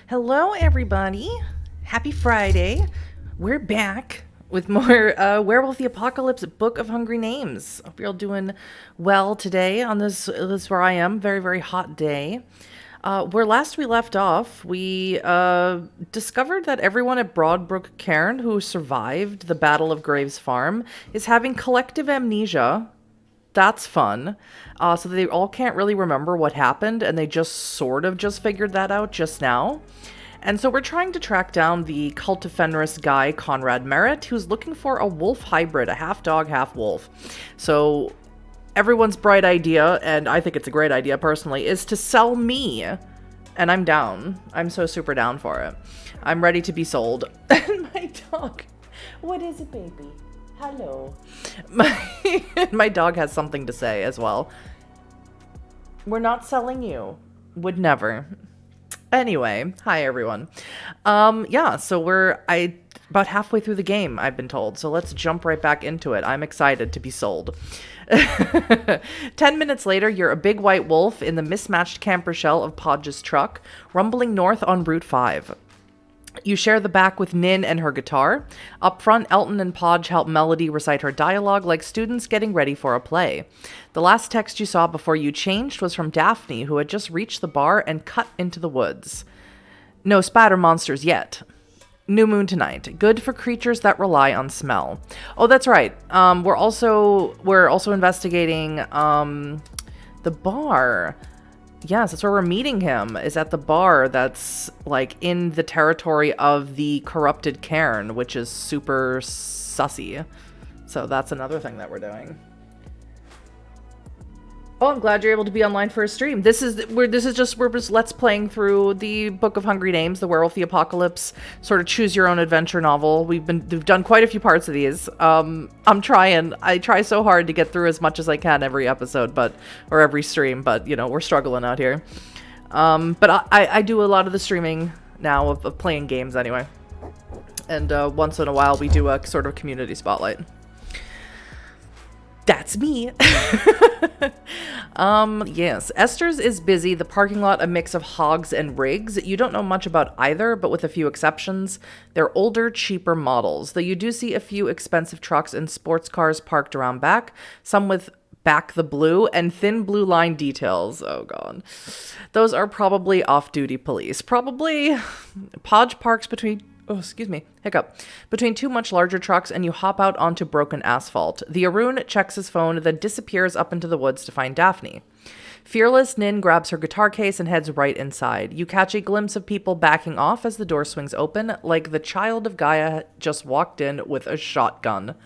Hello, everybody. Happy Friday. We're back with more Werewolf the Apocalypse Book of Hungry Names. Hope you're all doing well today on this where I am. Very, very hot day. Where last we left off, we discovered that everyone at Broadbrook Cairn who survived the Battle of Graves Farm is having collective amnesia. That's fun. So they all can't really remember what happened, and they just sort of just figured that out just now. And so we're trying to track down the cult of Fenris guy, Conrad Merritt, who's looking for a wolf hybrid, a half dog, half wolf. So everyone's bright idea, and I think it's a great idea personally, is to sell me. And I'm down. I'm so super down for it. I'm ready to be sold. And my dog. What is it, baby? Hello. My dog has something to say as well. We're not selling you. Would never. Anyway, hi everyone. So we're about halfway through the game, I've been told. So let's jump right back into it. I'm excited to be sold. 10 minutes later, you're a big white wolf in the mismatched camper shell of Podge's truck, rumbling north on Route 5. You share the back with Nin and her guitar. Up front, Elton and Podge help Melody recite her dialogue like students getting ready for a play. The last text you saw before you changed was from Daphne, who had just reached the bar and cut into the woods. No spatter monsters yet. New moon tonight. Good for creatures that rely on smell. Oh, that's right. We're also investigating the bar. Yes, that's where we're meeting him, is at the bar that's, like, in the territory of the corrupted cairn, which is super sussy. So that's another thing that we're doing. Oh, I'm glad you're able to be online for a stream. We're just let's playing through the Book of Hungry Names, the Werewolf the Apocalypse, sort of choose your own adventure novel. We've done quite a few parts of these. I try so hard to get through as much as I can every episode, or every stream, but we're struggling out here. But I do a lot of the streaming now of playing games anyway. And once in a while we do a sort of community spotlight. That's me. Yes. Esther's is busy. The parking lot a mix of hogs and rigs. You don't know much about either, but with a few exceptions. They're older, cheaper models, though you do see a few expensive trucks and sports cars parked around back, some with back the blue and thin blue line details. Oh god. Those are probably off-duty police. Probably. Podge parks between two much larger trucks, and you hop out onto broken asphalt. The Arun checks his phone, then disappears up into the woods to find Daphne. Fearless, Nin grabs her guitar case and heads right inside. You catch a glimpse of people backing off as the door swings open, like the child of Gaia just walked in with a shotgun.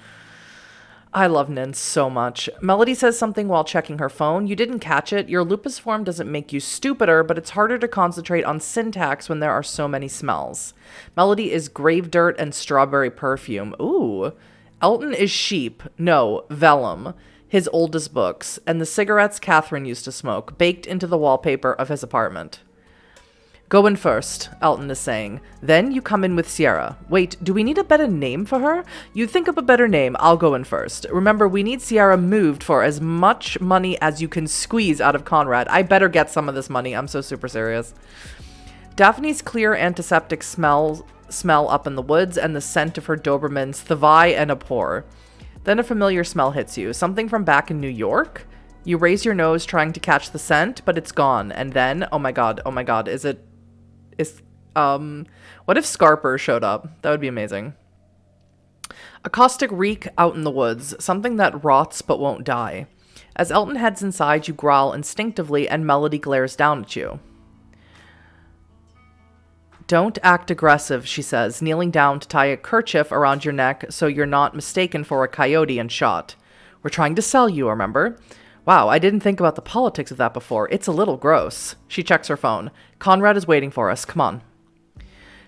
I love Nin so much. Melody says something while checking her phone. You didn't catch it. Your lupus form doesn't make you stupider, but it's harder to concentrate on syntax when there are so many smells. Melody is grave dirt and strawberry perfume. Ooh. Elton is sheep. No, vellum. His oldest books. And the cigarettes Catherine used to smoke, baked into the wallpaper of his apartment. Go in first, Elton is saying. Then you come in with Sierra. Wait, do we need a better name for her? You think of a better name, I'll go in first. Remember, we need Sierra moved for as much money as you can squeeze out of Conrad. I better get some of this money. I'm so super serious. Daphne's clear antiseptic smell up in the woods, and the scent of her Dobermans thivy and abhor. Then a familiar smell hits you. Something from back in New York? You raise your nose trying to catch the scent, but it's gone. And then, oh my god, what if Scarper showed up? That would be amazing. A caustic reek out in the woods, something that rots but won't die. As Elton heads inside, you growl instinctively and Melody glares down at you. Don't act aggressive, she says, kneeling down to tie a kerchief around your neck so you're not mistaken for a coyote and shot. We're trying to sell you, remember? Wow, I didn't think about the politics of that before. It's a little gross. She checks her phone. Conrad is waiting for us. Come on.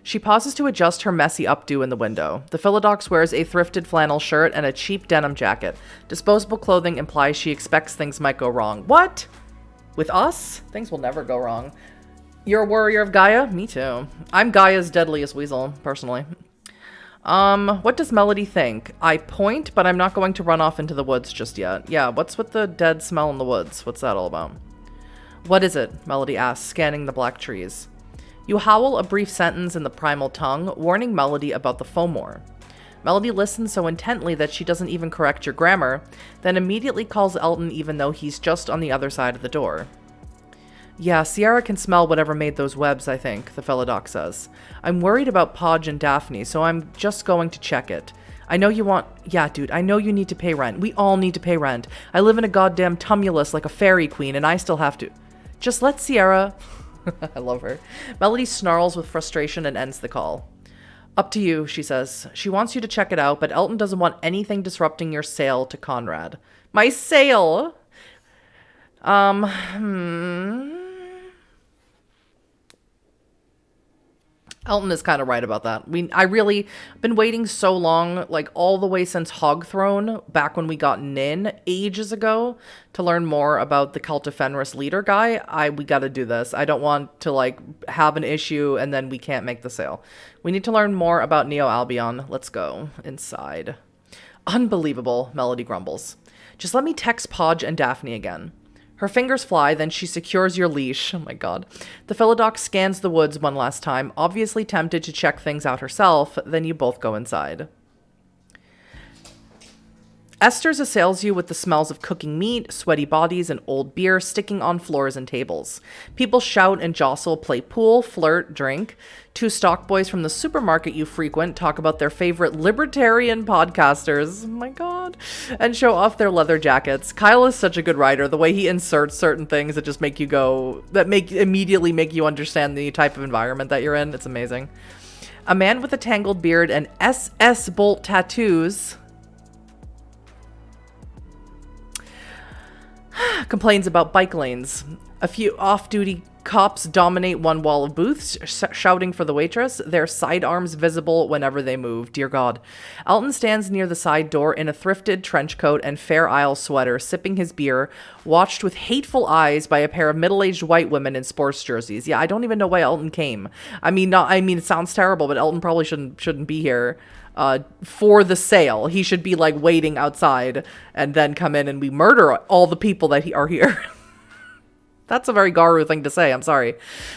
She pauses to adjust her messy updo in the window. The Philodox wears a thrifted flannel shirt and a cheap denim jacket. Disposable clothing implies she expects things might go wrong. What? With us? Things will never go wrong. You're a warrior of Gaia? Me too. I'm Gaia's deadliest weasel, personally. What does Melody think? I point, but I'm not going to run off into the woods just yet. Yeah, what's with the dead smell in the woods? What's that all about? What is it? Melody asks, scanning the black trees. You howl a brief sentence in the primal tongue, warning Melody about the Fomor. Melody listens so intently that she doesn't even correct your grammar, then immediately calls Elton even though he's just on the other side of the door. Yeah, Sierra can smell whatever made those webs, I think, the Philodox says. I'm worried about Podge and Daphne, so I'm just going to check it. I know you want... Yeah, dude, I know you need to pay rent. We all need to pay rent. I live in a goddamn tumulus like a fairy queen, and I still have to... Just let Sierra... I love her. Melody snarls with frustration and ends the call. Up to you, she says. She wants you to check it out, but Elton doesn't want anything disrupting your sale to Conrad. My sale? Elton is kind of right about that. I really been waiting so long, like all the way since Hogthrone, back when we got Nin ages ago, to learn more about the Cult of Fenris leader guy. We got to do this. I don't want to like have an issue and then we can't make the sale. We need to learn more about Neo Albion. Let's go inside. Unbelievable, Melody grumbles. Just let me text Podge and Daphne again. Her fingers fly, then she secures your leash. Oh my god. The Philodox scans the woods one last time, obviously tempted to check things out herself, then you both go inside. Esther's assails you with the smells of cooking meat, sweaty bodies, and old beer sticking on floors and tables. People shout and jostle, play pool, flirt, drink. Two stock boys from the supermarket you frequent talk about their favorite libertarian podcasters. Oh my god. And show off their leather jackets. Kyle is such a good writer. The way he inserts certain things that just make you go... that immediately make you understand the type of environment that you're in. It's amazing. A man with a tangled beard and SS bolt tattoos... complains about bike lanes. A few off-duty cops dominate one wall of booths, shouting for the waitress, their sidearms visible whenever they move. Dear God. Elton stands near the side door in a thrifted trench coat and Fair Isle sweater, sipping his beer, watched with hateful eyes by a pair of middle-aged white women in sports jerseys. Yeah, I don't even know why Elton came. I mean, it sounds terrible, but Elton probably shouldn't be here. For the sale. He should be like waiting outside and then come in and we murder all the people that are here. That's a very Garu thing to say. I'm sorry.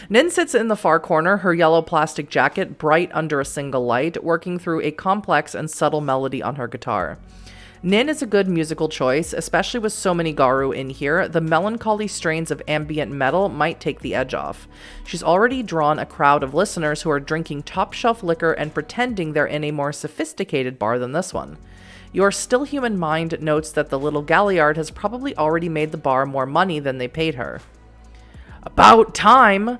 Nin sits in the far corner, her yellow plastic jacket bright under a single light, working through a complex and subtle melody on her guitar. Nin is a good musical choice, especially with so many Garu in here. The melancholy strains of ambient metal might take the edge off. She's already drawn a crowd of listeners who are drinking top-shelf liquor and pretending they're in a more sophisticated bar than this one. Your still human mind notes that the little Galliard has probably already made the bar more money than they paid her. About time!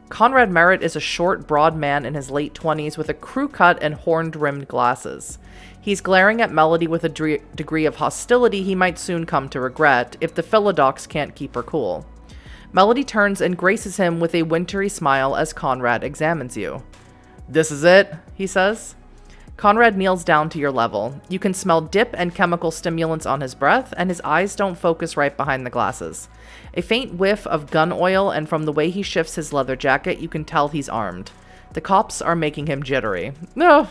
Conrad Merritt is a short, broad man in his late 20s with a crew cut and horn-rimmed glasses. He's glaring at Melody with a degree of hostility he might soon come to regret if the Philodox can't keep her cool. Melody turns and graces him with a wintry smile as Conrad examines you. This is it, he says. Conrad kneels down to your level. You can smell dip and chemical stimulants on his breath, and his eyes don't focus right behind the glasses. A faint whiff of gun oil, and from the way he shifts his leather jacket, you can tell he's armed. The cops are making him jittery. No.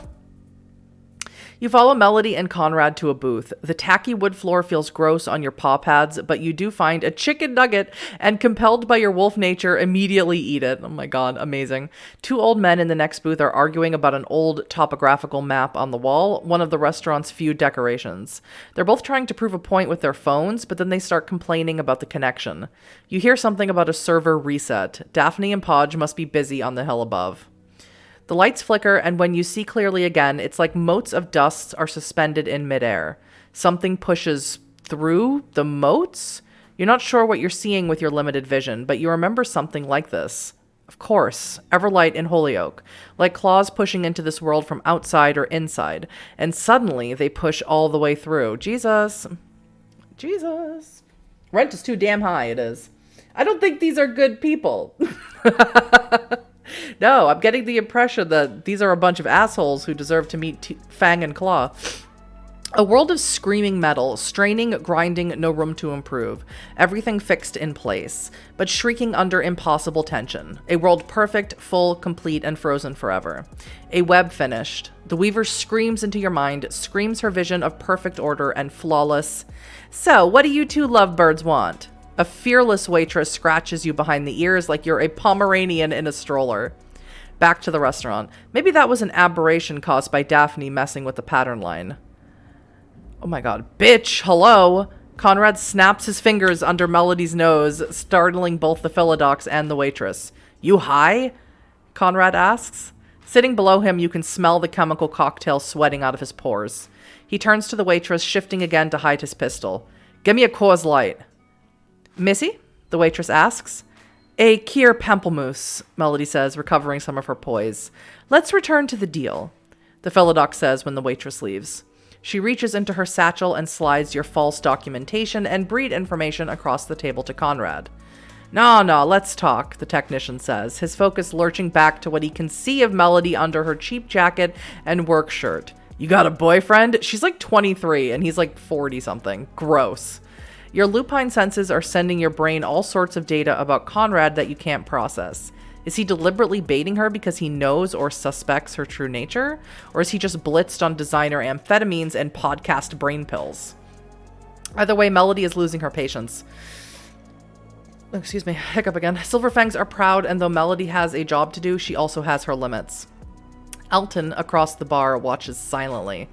You follow Melody and Conrad to a booth. The tacky wood floor feels gross on your paw pads, but you do find a chicken nugget and, compelled by your wolf nature, immediately eat it. Oh my god, amazing. Two old men in the next booth are arguing about an old topographical map on the wall, one of the restaurant's few decorations. They're both trying to prove a point with their phones, but then they start complaining about the connection. You hear something about a server reset. Daphne and Podge must be busy on the hill above. The lights flicker, and when you see clearly again, it's like motes of dust are suspended in midair. Something pushes through the motes? You're not sure what you're seeing with your limited vision, but you remember something like this. Of course, Everlight in Holyoke, like claws pushing into this world from outside or inside, and suddenly they push all the way through. Jesus. Jesus. Rent is too damn high, it is. I don't think these are good people. No, I'm getting the impression that these are a bunch of assholes who deserve to meet Fang and Claw. A world of screaming metal, straining, grinding, no room to improve. Everything fixed in place, but shrieking under impossible tension. A world perfect, full, complete, and frozen forever. A web finished. The Weaver screams into your mind, screams her vision of perfect order and flawless. So, what do you two lovebirds want? A fearless waitress scratches you behind the ears like you're a Pomeranian in a stroller. Back to the restaurant. Maybe that was an aberration caused by Daphne messing with the pattern line. Oh my god. Bitch, hello? Conrad snaps his fingers under Melody's nose, startling both the Philodox and the waitress. You high? Conrad asks. Sitting below him, you can smell the chemical cocktail sweating out of his pores. He turns to the waitress, shifting again to hide his pistol. Give me a Coors Light. Missy? The waitress asks. A Kier Pamplemousse, Melody says, recovering some of her poise. Let's return to the deal, the Philodox says when the waitress leaves. She reaches into her satchel and slides your false documentation and breed information across the table to Conrad. No, let's talk, the technician says, his focus lurching back to what he can see of Melody under her cheap jacket and work shirt. You got a boyfriend? She's like 23 and he's like 40-something. Gross. Your lupine senses are sending your brain all sorts of data about Conrad that you can't process. Is he deliberately baiting her because he knows or suspects her true nature? Or is he just blitzed on designer amphetamines and podcast brain pills? Either way, Melody is losing her patience. Excuse me, hiccup again. Silverfangs are proud, and though Melody has a job to do, she also has her limits. Elton, across the bar, watches silently.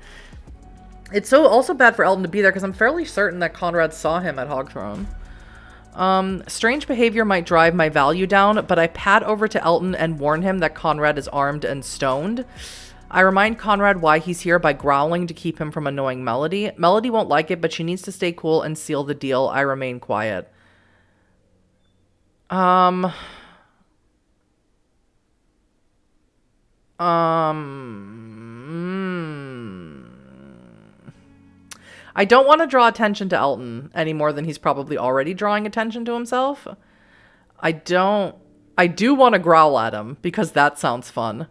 It's so also bad for Elton to be there because I'm fairly certain that Conrad saw him at Hogthrone. Strange behavior might drive my value down, but I pad over to Elton and warn him that Conrad is armed and stoned. I remind Conrad why he's here by growling to keep him from annoying Melody. Melody won't like it, but she needs to stay cool and seal the deal. I remain quiet. I don't want to draw attention to Elton any more than he's probably already drawing attention to himself. I do want to growl at him because that sounds fun.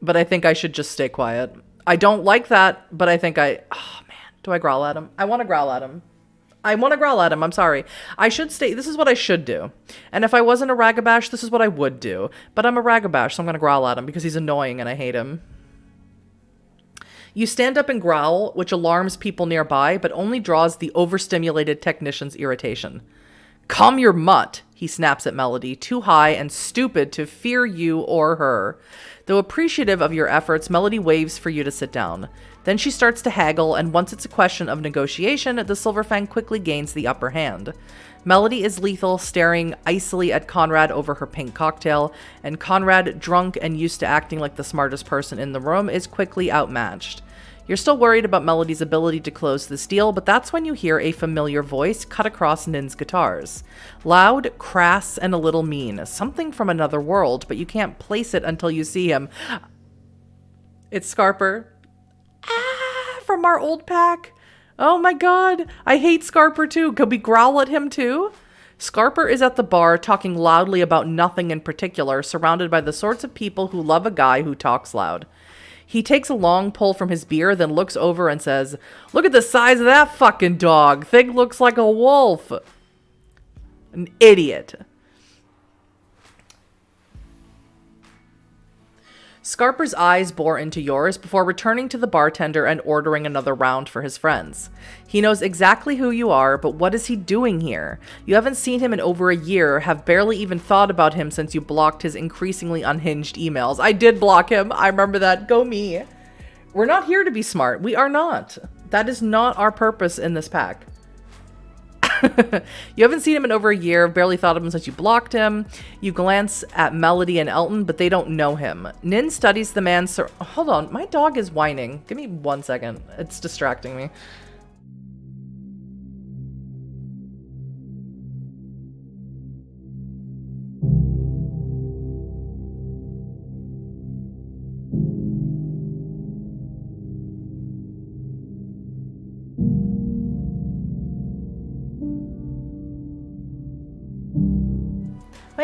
But I think I should just stay quiet. I don't like that, but I think oh man, do I growl at him? I want to growl at him. I'm sorry. I should stay. This is what I should do. And if I wasn't a Ragabash, this is what I would do. But I'm a Ragabash, so I'm going to growl at him because he's annoying and I hate him. You stand up and growl, which alarms people nearby, but only draws the overstimulated technician's irritation. Calm your mutt, he snaps at Melody, too high and stupid to fear you or her. Though appreciative of your efforts, Melody waves for you to sit down. Then she starts to haggle, and once it's a question of negotiation, the Silverfang quickly gains the upper hand. Melody is lethal, staring icily at Conrad over her pink cocktail, and Conrad, drunk and used to acting like the smartest person in the room, is quickly outmatched. You're still worried about Melody's ability to close this deal, but that's when you hear a familiar voice cut across Nin's guitars. Loud, crass, and a little mean. Something from another world, but you can't place it until you see him. It's Scarper. From our old pack. Oh my god, I hate Scarper too. Could we growl at him too? Scarper is at the bar talking loudly about nothing in particular, surrounded by the sorts of people who love a guy who talks loud. He takes a long pull from his beer, then looks over and says, "Look at the size of that fucking dog. Thing looks like a wolf." An idiot. Scarper's eyes bore into yours before returning to the bartender and ordering another round for his friends. He knows exactly who you are, but what is he doing here? You haven't seen him in over a year, have barely even thought about him since you blocked his increasingly unhinged emails. I did block him. I remember that. Go me. We're not here to be smart. We are not. That is not our purpose in this pack. You haven't seen him in over a year, barely thought of him since you blocked him. You glance at Melody and Elton, but they don't know him. Nin studies the man. Hold on, my dog is whining. Give me 1 second. It's distracting me.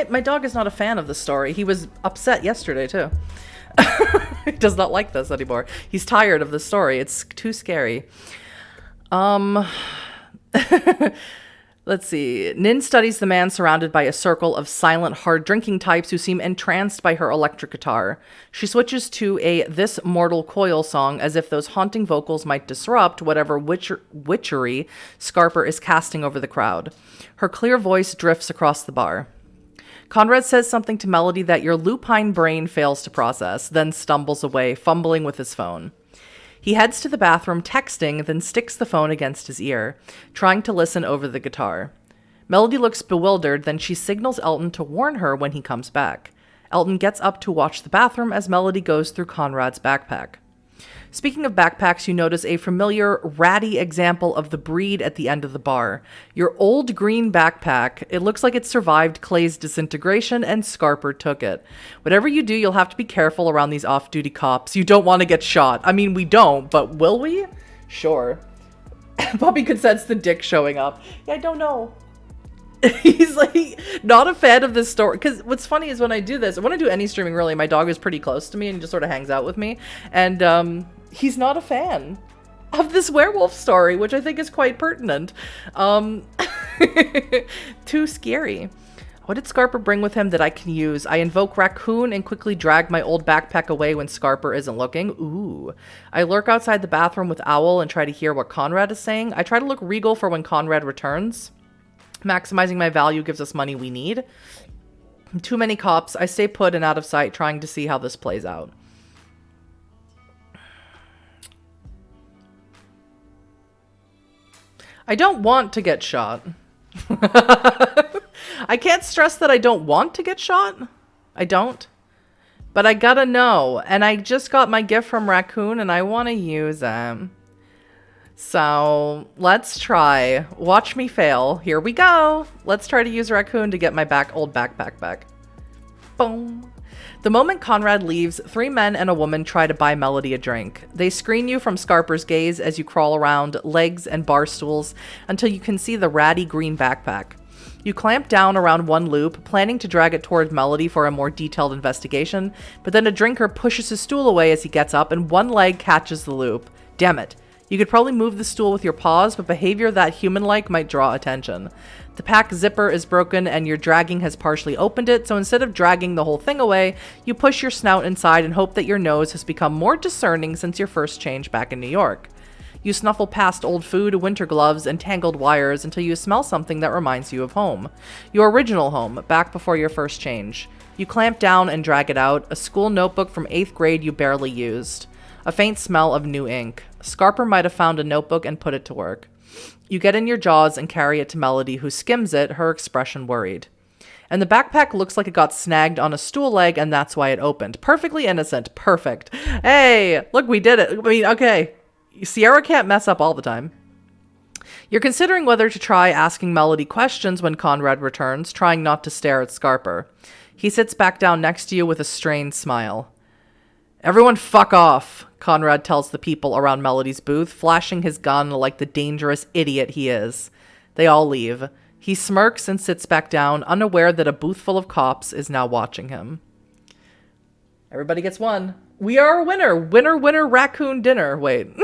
My dog is not a fan of the story. He was upset yesterday, too. He does not like this anymore. He's tired of the story. It's too scary. Let's see. Nin studies the man surrounded by a circle of silent, hard-drinking types who seem entranced by her electric guitar. She switches to a This Mortal Coil song as if those haunting vocals might disrupt whatever witchery Scarper is casting over the crowd. Her clear voice drifts across the bar. Conrad says something to Melody that your lupine brain fails to process, then stumbles away, fumbling with his phone. He heads to the bathroom, texting, then sticks the phone against his ear, trying to listen over the guitar. Melody looks bewildered, then she signals Elton to warn her when he comes back. Elton gets up to watch the bathroom as Melody goes through Conrad's backpack. Speaking of backpacks, you notice a familiar, ratty example of the breed at the end of the bar. Your old green backpack. It looks like it survived Clay's disintegration, and Scarper took it. Whatever you do, you'll have to be careful around these off-duty cops. You don't want to get shot. I mean, we don't, but will we? Sure. Bobby could sense the dick showing up. Yeah, I don't know. He's like not a fan of this story, because what's funny is when I do this, when I do any streaming really, my dog is pretty close to me and just sort of hangs out with me, and he's not a fan of this werewolf story, which I think is quite pertinent. Too scary. What did Scarper bring with him that I can use? I invoke Raccoon and quickly drag my old backpack away when Scarper isn't looking. Ooh. I lurk outside the bathroom with Owl and try to hear what Conrad is saying. I try to look regal for when Conrad returns. Maximizing my value gives us money we need. Too many cops. I stay put and out of sight, trying to see how this plays out. I don't want to get shot. I can't stress that I don't want to get shot. I don't. But I gotta know. And I just got my gift from Raccoon and I want to use him. So let's try. Watch me fail. Here we go. Let's try to use Raccoon to get my old backpack back. Boom. The moment Conrad leaves, 3 men and a woman try to buy Melody a drink. They screen you from Scarper's gaze as you crawl around legs and bar stools until you can see the ratty green backpack. You clamp down around one loop, planning to drag it toward Melody for a more detailed investigation, but then a drinker pushes his stool away as he gets up and one leg catches the loop. Damn it. You could probably move the stool with your paws, but behavior that human-like might draw attention. The pack zipper is broken and your dragging has partially opened it, so instead of dragging the whole thing away, you push your snout inside and hope that your nose has become more discerning since your first change back in New York. You snuffle past old food, winter gloves, and tangled wires until you smell something that reminds you of home. Your original home, back before your first change. You clamp down and drag it out, a school notebook from 8th grade you barely used. A faint smell of new ink. Scarper might have found a notebook and put it to work. You get in your jaws and carry it to Melody, who skims it, her expression worried. And the backpack looks like it got snagged on a stool leg, and that's why it opened. Perfectly innocent. Perfect. Hey, look, we did it. I mean, okay. Sierra can't mess up all the time. You're considering whether to try asking Melody questions when Conrad returns, trying not to stare at Scarper. He sits back down next to you with a strained smile. Everyone fuck off, Conrad tells the people around Melody's booth, flashing his gun like the dangerous idiot he is. They all leave. He smirks and sits back down, unaware that a booth full of cops is now watching him. Everybody gets one. We are a winner. Winner, winner, raccoon dinner. Wait.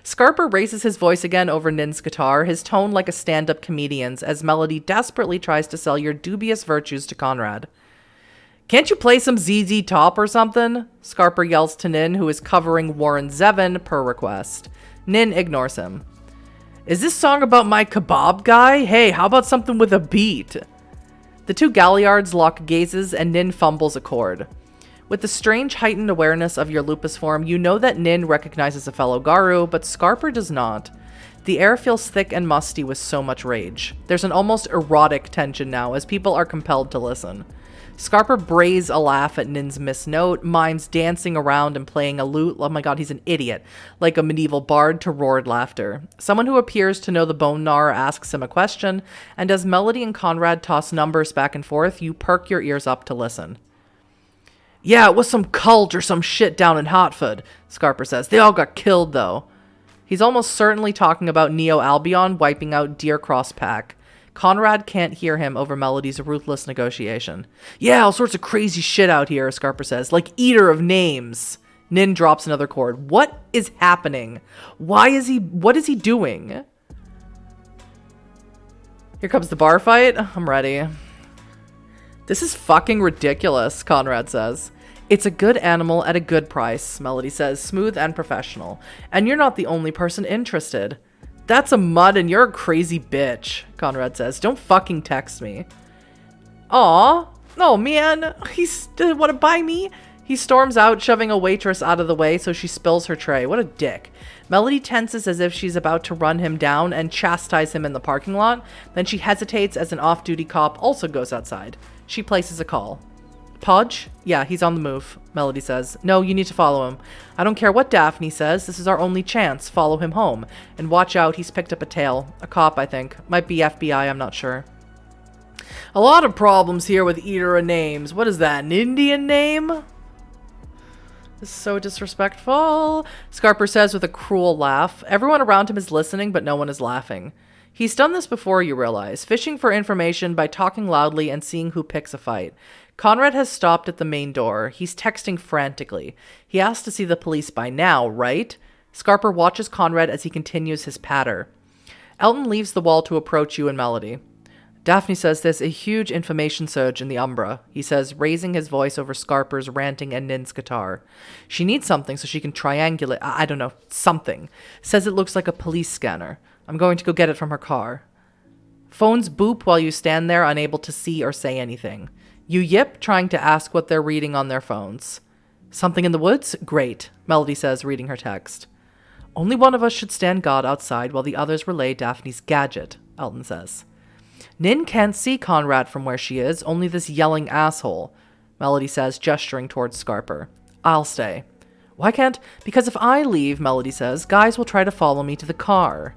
Scarper raises his voice again over Nin's guitar, his tone like a stand-up comedian's, as Melody desperately tries to sell your dubious virtues to Conrad. Can't you play some ZZ Top or something? Scarper yells to Nin, who is covering Warren Zevon per request. Nin ignores him. Is this song about my kebab guy? Hey, how about something with a beat? The two galliards lock gazes and Nin fumbles a chord. With the strange heightened awareness of your lupus form, you know that Nin recognizes a fellow Garu, but Scarper does not. The air feels thick and musty with so much rage. There's an almost erotic tension now as people are compelled to listen. Scarper brays a laugh at Nin's misnote, mimes dancing around and playing a lute. Oh my god, he's an idiot. Like a medieval bard to roared laughter. Someone who appears to know the bone gnawer asks him a question, and as Melody and Conrad toss numbers back and forth, you perk your ears up to listen. Yeah, it was some cult or some shit down in Hotfoot, Scarper says. They all got killed, though. He's almost certainly talking about Neo Albion wiping out Deer Cross Pack. Conrad can't hear him over Melody's ruthless negotiation. Yeah, all sorts of crazy shit out here, Scarper says. Like Eater of Names. Nin drops another chord. What is happening? What is he doing? Here comes the bar fight. I'm ready. This is fucking ridiculous, Conrad says. It's a good animal at a good price, Melody says, smooth and professional. And you're not the only person interested. That's a mud and you're a crazy bitch, Conrad says. Don't fucking text me. Aw. Oh, man. He's want to buy me? He storms out, shoving a waitress out of the way so she spills her tray. What a dick. Melody tenses as if she's about to run him down and chastise him in the parking lot. Then she hesitates as an off-duty cop also goes outside. She places a call. Podge? Yeah, he's on the move, Melody says. No, you need to follow him. I don't care what Daphne says. This is our only chance. Follow him home. And watch out, he's picked up a tail. A cop, I think. Might be FBI, I'm not sure. A lot of problems here with Eater of Names. What is that, an Indian name? This is so disrespectful, Scarper says with a cruel laugh. Everyone around him is listening, but no one is laughing. He's done this before, you realize, fishing for information by talking loudly and seeing who picks a fight. Conrad has stopped at the main door. He's texting frantically. He has to see the police by now, right? Scarper watches Conrad as he continues his patter. Elton leaves the wall to approach you and Melody. Daphne says there's a huge information surge in the Umbra, he says, raising his voice over Scarper's ranting and Nin's guitar. She needs something so she can triangulate, I don't know, something. Says it looks like a police scanner. I'm going to go get it from her car. Phones boop while you stand there, unable to see or say anything. You yip, trying to ask what they're reading on their phones. Something in the woods? Great, Melody says, reading her text. Only one of us should stand guard outside while the others relay Daphne's gadget, Elton says. Nin can't see Conrad from where she is, only this yelling asshole, Melody says, gesturing towards Scarper. I'll stay. Why can't? Because if I leave, Melody says, guys will try to follow me to the car.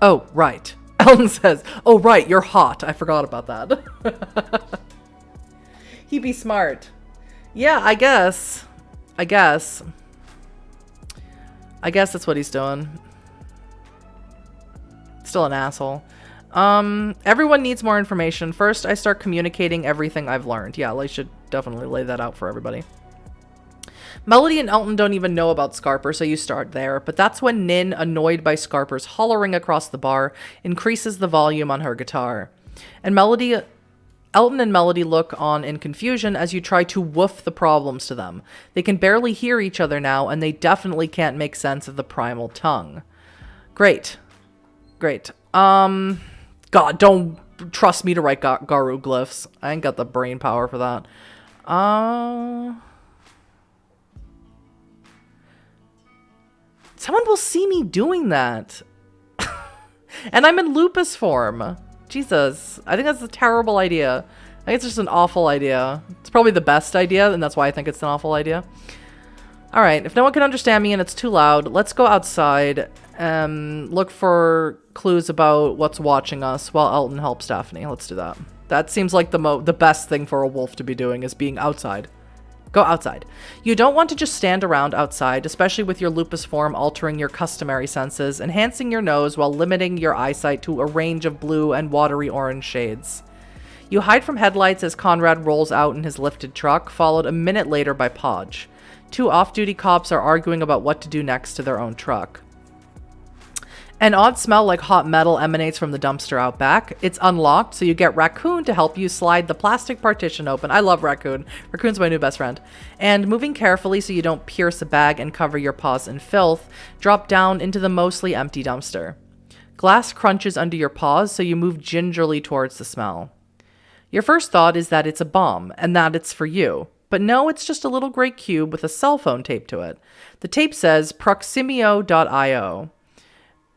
Oh, right. Elton says, oh, right, you're hot. I forgot about that. He'd be smart. Yeah, I guess that's what he's doing. Still an asshole. Everyone needs more information. First, I start communicating everything I've learned. Yeah, I should definitely lay that out for everybody. Melody and Elton don't even know about Scarper, so you start there. But that's when Nin, annoyed by Scarper's hollering across the bar, increases the volume on her guitar. And Elton and Melody look on in confusion as you try to woof the problems to them. They can barely hear each other now, and they definitely can't make sense of the primal tongue. Great. God, don't trust me to write Garu glyphs. I ain't got the brain power for that. Someone will see me doing that. And I'm in lupus form. Jesus. I think that's a terrible idea. I think it's just an awful idea. It's probably the best idea, and that's why I think it's an awful idea. Alright, if no one can understand me and it's too loud, let's go outside and look for clues about what's watching us while Elton helps Daphne. Let's do that. That seems like the best thing for a wolf to be doing is being outside. Go outside. You don't want to just stand around outside, especially with your lupus form altering your customary senses, enhancing your nose while limiting your eyesight to a range of blue and watery orange shades. You hide from headlights as Conrad rolls out in his lifted truck, followed a minute later by Podge. Two off-duty cops are arguing about what to do next to their own truck. An odd smell like hot metal emanates from the dumpster out back. It's unlocked, so you get Raccoon to help you slide the plastic partition open. I love Raccoon. Raccoon's my new best friend. And moving carefully so you don't pierce a bag and cover your paws in filth, drop down into the mostly empty dumpster. Glass crunches under your paws, so you move gingerly towards the smell. Your first thought is that it's a bomb, and that it's for you. But no, it's just a little gray cube with a cell phone taped to it. The tape says Proximio.io.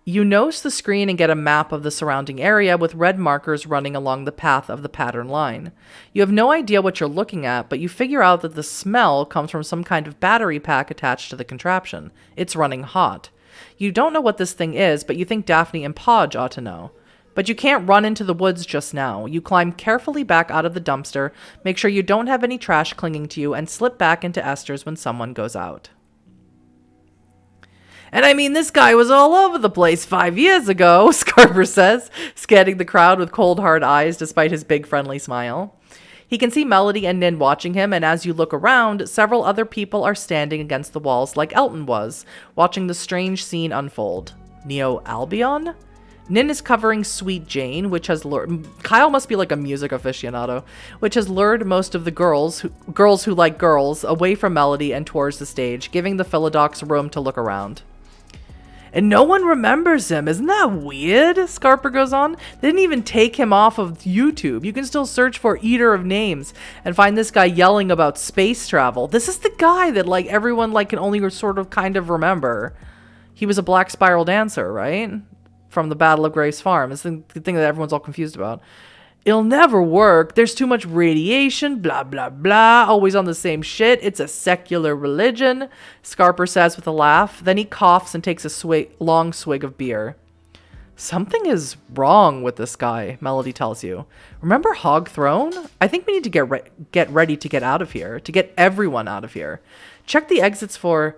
You nose the screen and get a map of the surrounding area with red markers running along the path of the pattern line. You have no idea what you're looking at, but you figure out that the smell comes from some kind of battery pack attached to the contraption. It's running hot. You don't know what this thing is, but you think Daphne and Podge ought to know. But you can't run into the woods just now. You climb carefully back out of the dumpster, make sure you don't have any trash clinging to you, and slip back into Esther's when someone goes out. And I mean, this guy was all over the place 5 years ago, Scarper says, scanning the crowd with cold, hard eyes despite his big, friendly smile. He can see Melody and Nin watching him, and as you look around, several other people are standing against the walls like Elton was, watching the strange scene unfold. Neo Albion? Nin is covering Sweet Jane, which has lured... Kyle must be like a music aficionado, which has lured most of the girls who like girls away from Melody and towards the stage, giving the Philodox room to look around. And no one remembers him. Isn't that weird? Scarper goes on. They didn't even take him off of YouTube. You can still search for Eater of Names and find this guy yelling about space travel. This is the guy that like everyone like can only sort of kind of remember. He was a black spiral dancer, right? From the Battle of Graves Farm. It's the thing that everyone's all confused about. It'll never work. There's too much radiation, blah, blah, blah. Always on the same shit. It's a secular religion, Scarper says with a laugh. Then he coughs and takes a long swig of beer. Something is wrong with this guy, Melody tells you. Remember Hog Throne? I think we need to get ready to get out of here, to get everyone out of here. Check the exits for...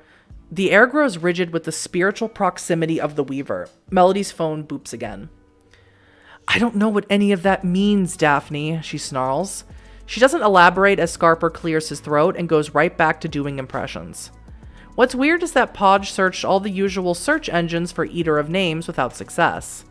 The air grows rigid with the spiritual proximity of the Weaver. Melody's phone boops again. I don't know what any of that means, Daphne, she snarls. She doesn't elaborate as Scarper clears his throat and goes right back to doing impressions. What's weird is that Podge searched all the usual search engines for Eater of Names without success.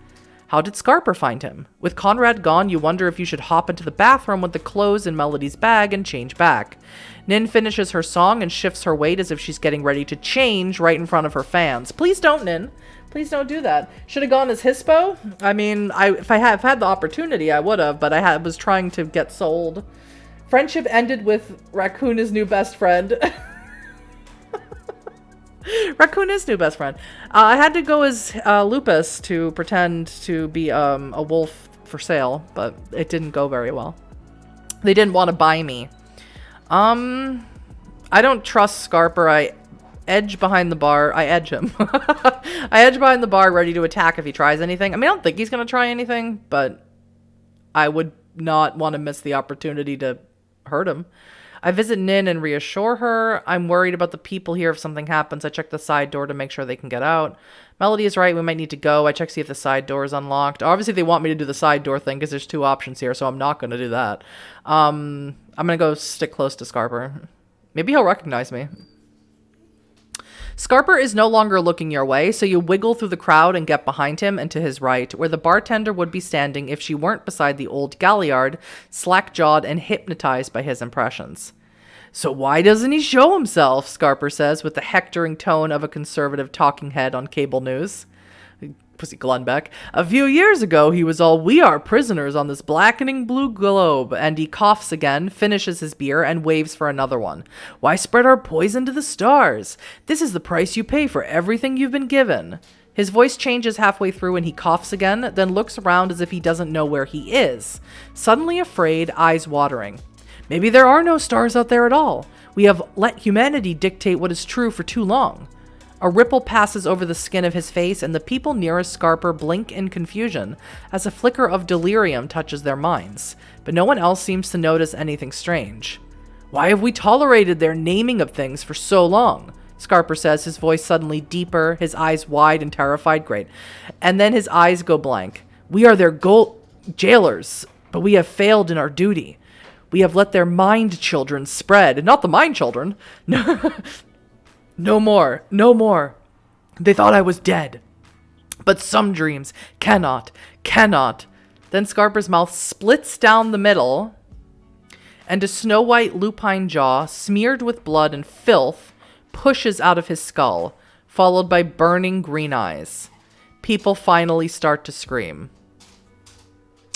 How did Scarper find him? With Conrad gone, you wonder if you should hop into the bathroom with the clothes in Melody's bag and change back. Nin finishes her song and shifts her weight as if she's getting ready to change right in front of her fans. Please don't, Nin. Please don't do that. Should have gone as Hispo. I mean, if I had the opportunity, I would have, but I was trying to get sold. Friendship ended with Raccoon is new best friend. Raccoon is new best friend. I had to go as Lupus to pretend to be a wolf for sale, but it didn't go very well. They didn't want to buy me. I don't trust Scarper. I edge behind the bar. I edge him. I edge behind the bar, ready to attack if he tries anything. I mean, I don't think he's going to try anything, but I would not want to miss the opportunity to hurt him. I visit Nin and reassure her. I'm worried about the people here if something happens. I check the side door to make sure they can get out. Melody is right. We might need to go. I check see if the side door is unlocked. Obviously, they want me to do the side door thing because there's two options here, so I'm not going to do that. I'm going to go stick close to Scarper. Maybe he'll recognize me. Scarper is no longer looking your way, so you wiggle through the crowd and get behind him and to his right, where the bartender would be standing if she weren't beside the old Galliard, slack-jawed and hypnotized by his impressions. So why doesn't he show himself? Scarper says with the hectoring tone of a conservative talking head on cable news. Pussy Glenbeck. A few years ago, he was all, we are prisoners on this blackening blue globe, and he coughs again, finishes his beer, and waves for another one. Why spread our poison to the stars? This is the price you pay for everything you've been given. His voice changes halfway through and he coughs again, then looks around as if he doesn't know where he is. Suddenly afraid, eyes watering. Maybe there are no stars out there at all. We have let humanity dictate what is true for too long. A ripple passes over the skin of his face, and the people nearest Scarper blink in confusion as a flicker of delirium touches their minds, but no one else seems to notice anything strange. Why have we tolerated their naming of things for so long? Scarper says, his voice suddenly deeper, his eyes wide and terrified. Great. And then his eyes go blank. We are their jailers, but we have failed in our duty. We have let their mind children spread. Not the mind children. No. No more. No more. They thought I was dead. But some dreams cannot. Then Scarper's mouth splits down the middle, and a snow-white lupine jaw, smeared with blood and filth, pushes out of his skull, followed by burning green eyes. People finally start to scream.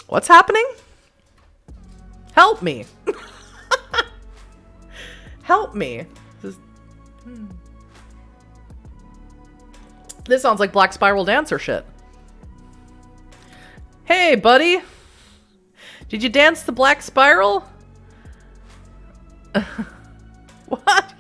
What's happening? Help me. Help me. This sounds like Black Spiral Dancer shit. Hey, buddy. Did you dance the Black Spiral? What?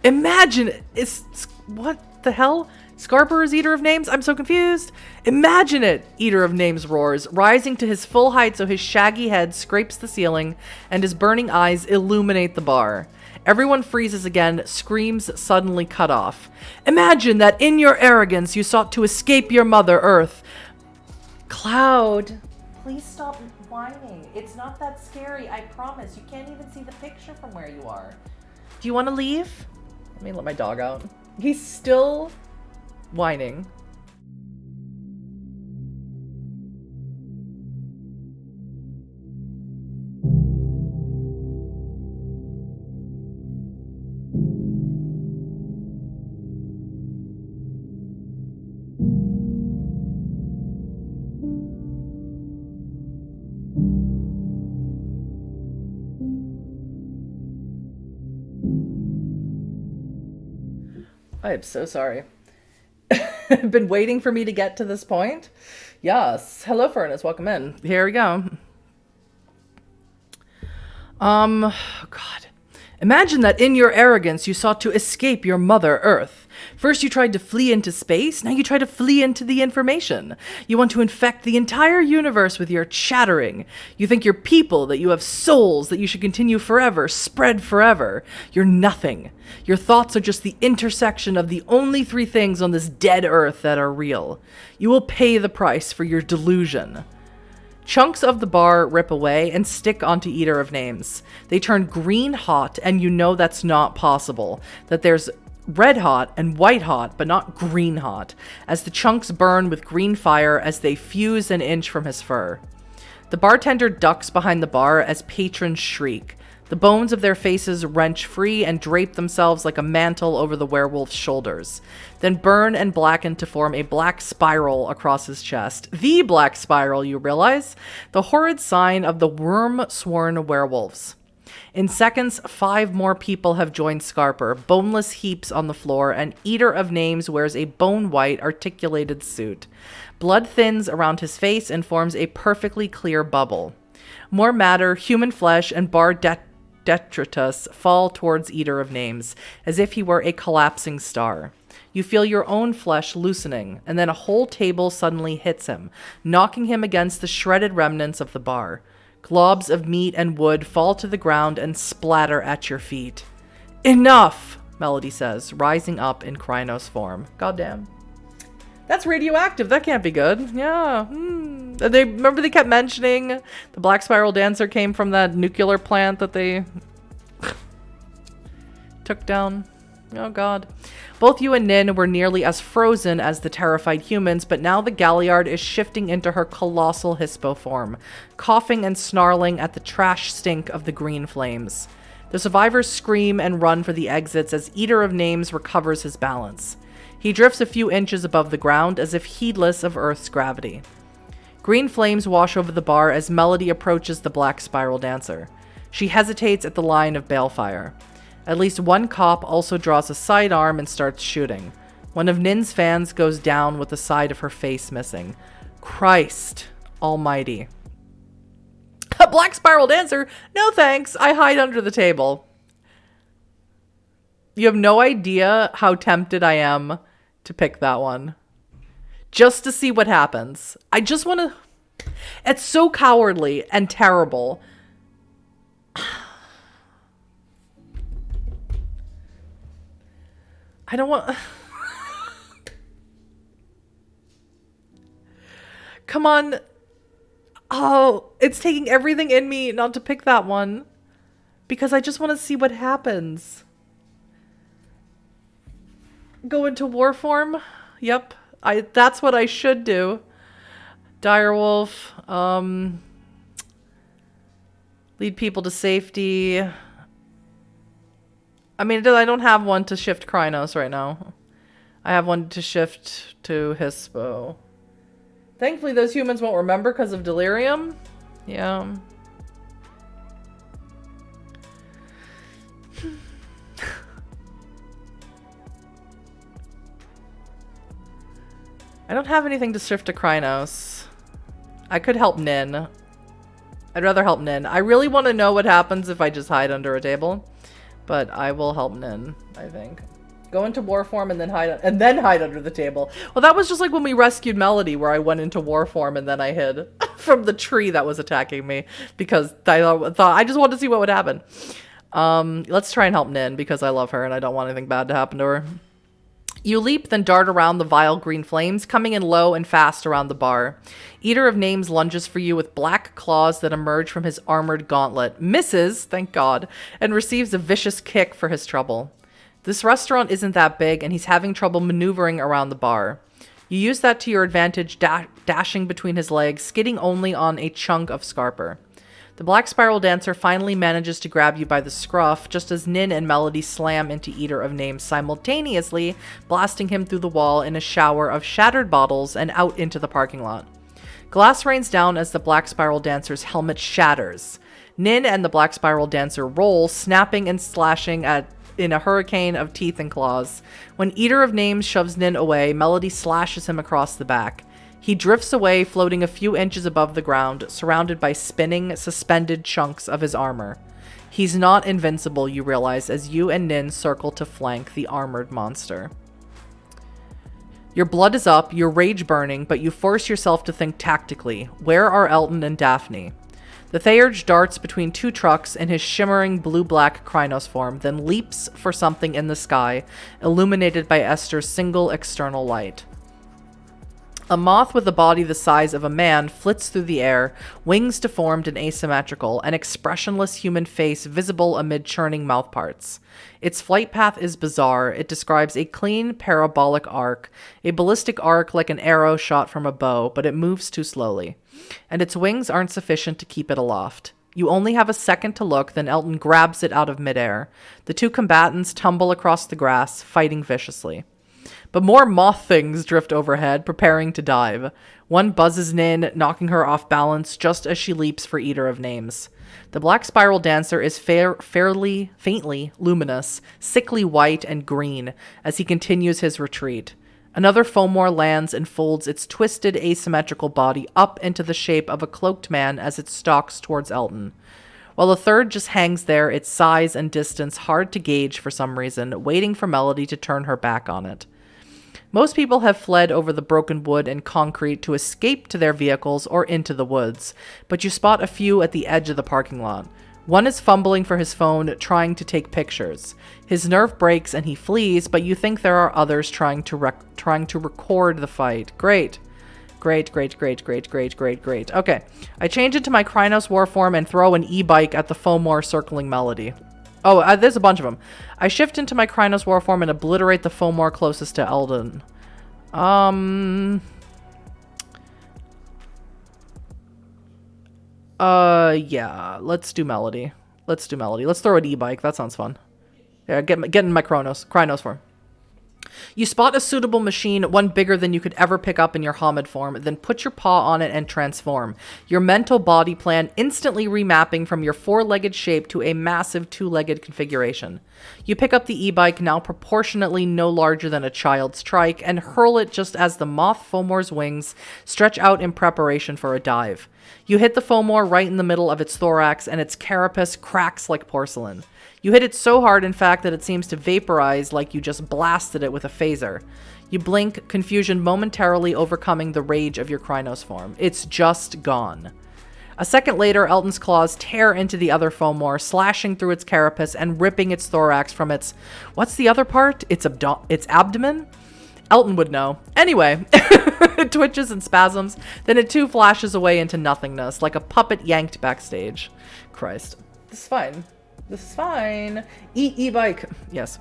Imagine it's what the hell? Scarper is Eater of Names? I'm so confused. Imagine it, Eater of Names roars, rising to his full height so his shaggy head scrapes the ceiling and his burning eyes illuminate the bar. Everyone freezes again, screams suddenly cut off. Imagine that in your arrogance you sought to escape your mother, Earth. Cloud, please stop whining. It's not that scary, I promise. You can't even see the picture from where you are. Do you want to leave? Let me let my dog out. He's still whining. I am so sorry. Been waiting for me to get to this point. Yes. Hello, Furnace. Welcome in. Here we go. God. Imagine that in your arrogance you sought to escape your mother, Earth. First you tried to flee into space, now you try to flee into the information. You want to infect the entire universe with your chattering. You think you're people, that you have souls, that you should continue forever, spread forever. You're nothing. Your thoughts are just the intersection of the only three things on this dead Earth that are real. You will pay the price for your delusion. Chunks of the bar rip away and stick onto Eater of Names. They turn green hot, and you know that's not possible. That there's red hot and white hot, but not green hot, as the chunks burn with green fire as they fuse an inch from his fur. The bartender ducks behind the bar as patrons shriek. The bones of their faces wrench free and drape themselves like a mantle over the werewolf's shoulders, then burn and blacken to form a black spiral across his chest. The black spiral, you realize? The horrid sign of the worm-sworn werewolves. In seconds, 5 more people have joined Scarper, boneless heaps on the floor, and Eater of Names wears a bone-white, articulated suit. Blood thins around his face and forms a perfectly clear bubble. More matter, human flesh, and detritus fall towards Eater of Names, as if he were a collapsing star. You feel your own flesh loosening, and then a whole table suddenly hits him, knocking him against the shredded remnants of the bar. Globs of meat and wood fall to the ground and splatter at your feet. Enough, Melody says, rising up in Krynos form. Goddamn. That's radioactive. That can't be good. Yeah. Remember they kept mentioning the Black Spiral Dancer came from that nuclear plant that they took down. Oh, God. Both you and Nin were nearly as frozen as the terrified humans, but now the Galliard is shifting into her colossal hispo form, coughing and snarling at the trash stink of the green flames. The survivors scream and run for the exits as Eater of Names recovers his balance. He drifts a few inches above the ground as if heedless of Earth's gravity. Green flames wash over the bar as Melody approaches the Black Spiral Dancer. She hesitates at the line of balefire. At least one cop also draws a sidearm and starts shooting. One of Nin's fans goes down with the side of her face missing. Christ almighty. A Black Spiral Dancer? No thanks, I hide under the table. You have no idea how tempted I am to pick that one. Just to see what happens. I just want to... It's so cowardly and terrible. I don't want... Come on. Oh, it's taking everything in me not to pick that one. Because I just want to see what happens. Go into war form? Yep. That's what I should do. Direwolf. Lead people to safety. I mean, I don't have one to shift Krynos right now. I have one to shift to Hispo. Thankfully, those humans won't remember because of delirium. Yeah. I don't have anything to shift to Krynos. I could help Nin. I'd rather help Nin. I really want to know what happens if I just hide under a table. But I will help Nin, I think. Go into war form and then hide under the table. Well, that was just like when we rescued Melody, where I went into war form and then I hid from the tree that was attacking me because I thought I just wanted to see what would happen. Let's try and help Nin because I love her and I don't want anything bad to happen to her. You leap, then dart around the vile green flames, coming in low and fast around the bar. Eater of Names lunges for you with black claws that emerge from his armored gauntlet, misses, thank God, and receives a vicious kick for his trouble. This restaurant isn't that big, and he's having trouble maneuvering around the bar. You use that to your advantage, dashing between his legs, skidding only on a chunk of Scarper. The Black Spiral Dancer finally manages to grab you by the scruff, just as Nin and Melody slam into Eater of Names simultaneously, blasting him through the wall in a shower of shattered bottles and out into the parking lot. Glass rains down as the Black Spiral Dancer's helmet shatters. Nin and the Black Spiral Dancer roll, snapping and slashing at in a hurricane of teeth and claws. When Eater of Names shoves Nin away, Melody slashes him across the back. He drifts away, floating a few inches above the ground, surrounded by spinning, suspended chunks of his armor. He's not invincible, you realize, as you and Nin circle to flank the armored monster. Your blood is up, your rage burning, but you force yourself to think tactically. Where are Elton and Daphne? The Theurge darts between two trucks in his shimmering blue-black Krynos form, then leaps for something in the sky, illuminated by Esther's single external light. A moth with a body the size of a man flits through the air, wings deformed and asymmetrical, an expressionless human face visible amid churning mouthparts. Its flight path is bizarre. It describes a clean parabolic arc, a ballistic arc like an arrow shot from a bow, but it moves too slowly. And its wings aren't sufficient to keep it aloft. You only have a second to look, then Elton grabs it out of midair. The two combatants tumble across the grass, fighting viciously. But more moth things drift overhead, preparing to dive. One buzzes Nin, knocking her off balance just as she leaps for Eater of Names. The black spiral dancer is faintly luminous, sickly white and green as he continues his retreat. Another Fomor lands and folds its twisted, asymmetrical body up into the shape of a cloaked man as it stalks towards Elton. While a third just hangs there, its size and distance hard to gauge for some reason, waiting for Melody to turn her back on it. Most people have fled over the broken wood and concrete to escape to their vehicles or into the woods, but you spot a few at the edge of the parking lot. One is fumbling for his phone, trying to take pictures. His nerve breaks and he flees, but you think there are others trying to record the fight. Great. Great. Okay, I change into my Krynos war form and throw an e-bike at the Fomor circling Melody. Oh, there's a bunch of them. I shift into my Krynos war form and obliterate the Fomor closest to Eldon. Yeah, let's do Melody. Let's throw an e-bike. That sounds fun. Yeah, get in my Krynos form. You spot a suitable machine, one bigger than you could ever pick up in your Hamid form, then put your paw on it and transform. Your mental body plan instantly remapping from your four-legged shape to a massive two-legged configuration. You pick up the e-bike, now proportionately no larger than a child's trike, and hurl it just as the moth Fomor's wings stretch out in preparation for a dive. You hit the Fomor right in the middle of its thorax, and its carapace cracks like porcelain. You hit it so hard, in fact, that it seems to vaporize like you just blasted it with a phaser. You blink, confusion momentarily overcoming the rage of your Krynos form. It's just gone. A second later, Elton's claws tear into the other Fomor, slashing through its carapace and ripping its thorax from its... What's the other part? Its abdomen? Elton would know. Anyway, it twitches and spasms, then it too flashes away into nothingness, like a puppet yanked backstage. Christ. This is fine. This is fine. E-bike. Yes.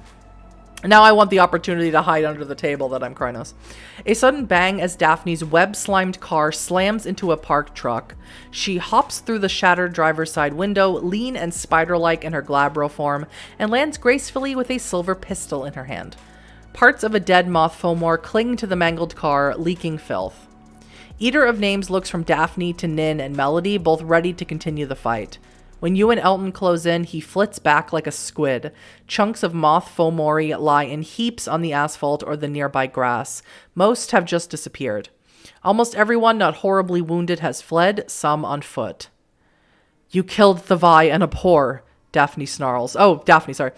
Now I want the opportunity to hide under the table that I'm Krynos. A sudden bang as Daphne's web-slimed car slams into a parked truck. She hops through the shattered driver's side window, lean and spider-like in her glabro form, and lands gracefully with a silver pistol in her hand. Parts of a dead moth Fomor cling to the mangled car, leaking filth. Eater of Names looks from Daphne to Nin and Melody, both ready to continue the fight. When you and Elton close in, he flits back like a squid. Chunks of moth Fomori lie in heaps on the asphalt or the nearby grass. Most have just disappeared. Almost everyone not horribly wounded has fled, some on foot. You killed the Vi and abhor, Daphne snarls. Oh, Daphne, sorry.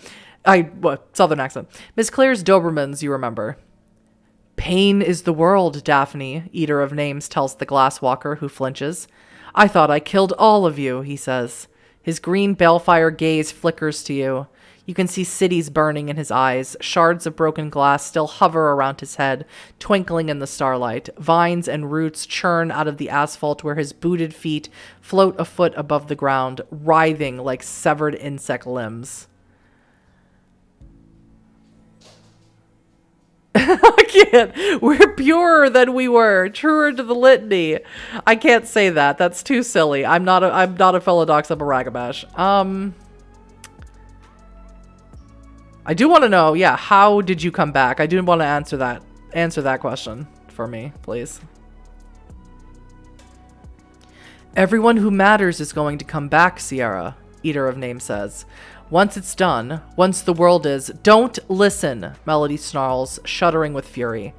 Southern accent. Miss Clear's Dobermans, you remember. Pain is the world, Daphne, Eater of Names tells the glasswalker, who flinches. I thought I killed all of you, he says. His green balefire gaze flickers to you. You can see cities burning in his eyes. Shards of broken glass still hover around his head, twinkling in the starlight. Vines and roots churn out of the asphalt where his booted feet float a foot above the ground, writhing like severed insect limbs. I can't. We're purer than we were, truer to the litany. I can't say that. That's too silly. I'm not a Philodox, I'm a Ragabash. I do want to know, yeah, how did you come back? I do want to answer that question for me, please. Everyone who matters is going to come back, Sierra. Eater of Names says. Once it's done, once the world is... Don't listen, Melody snarls, shuddering with fury.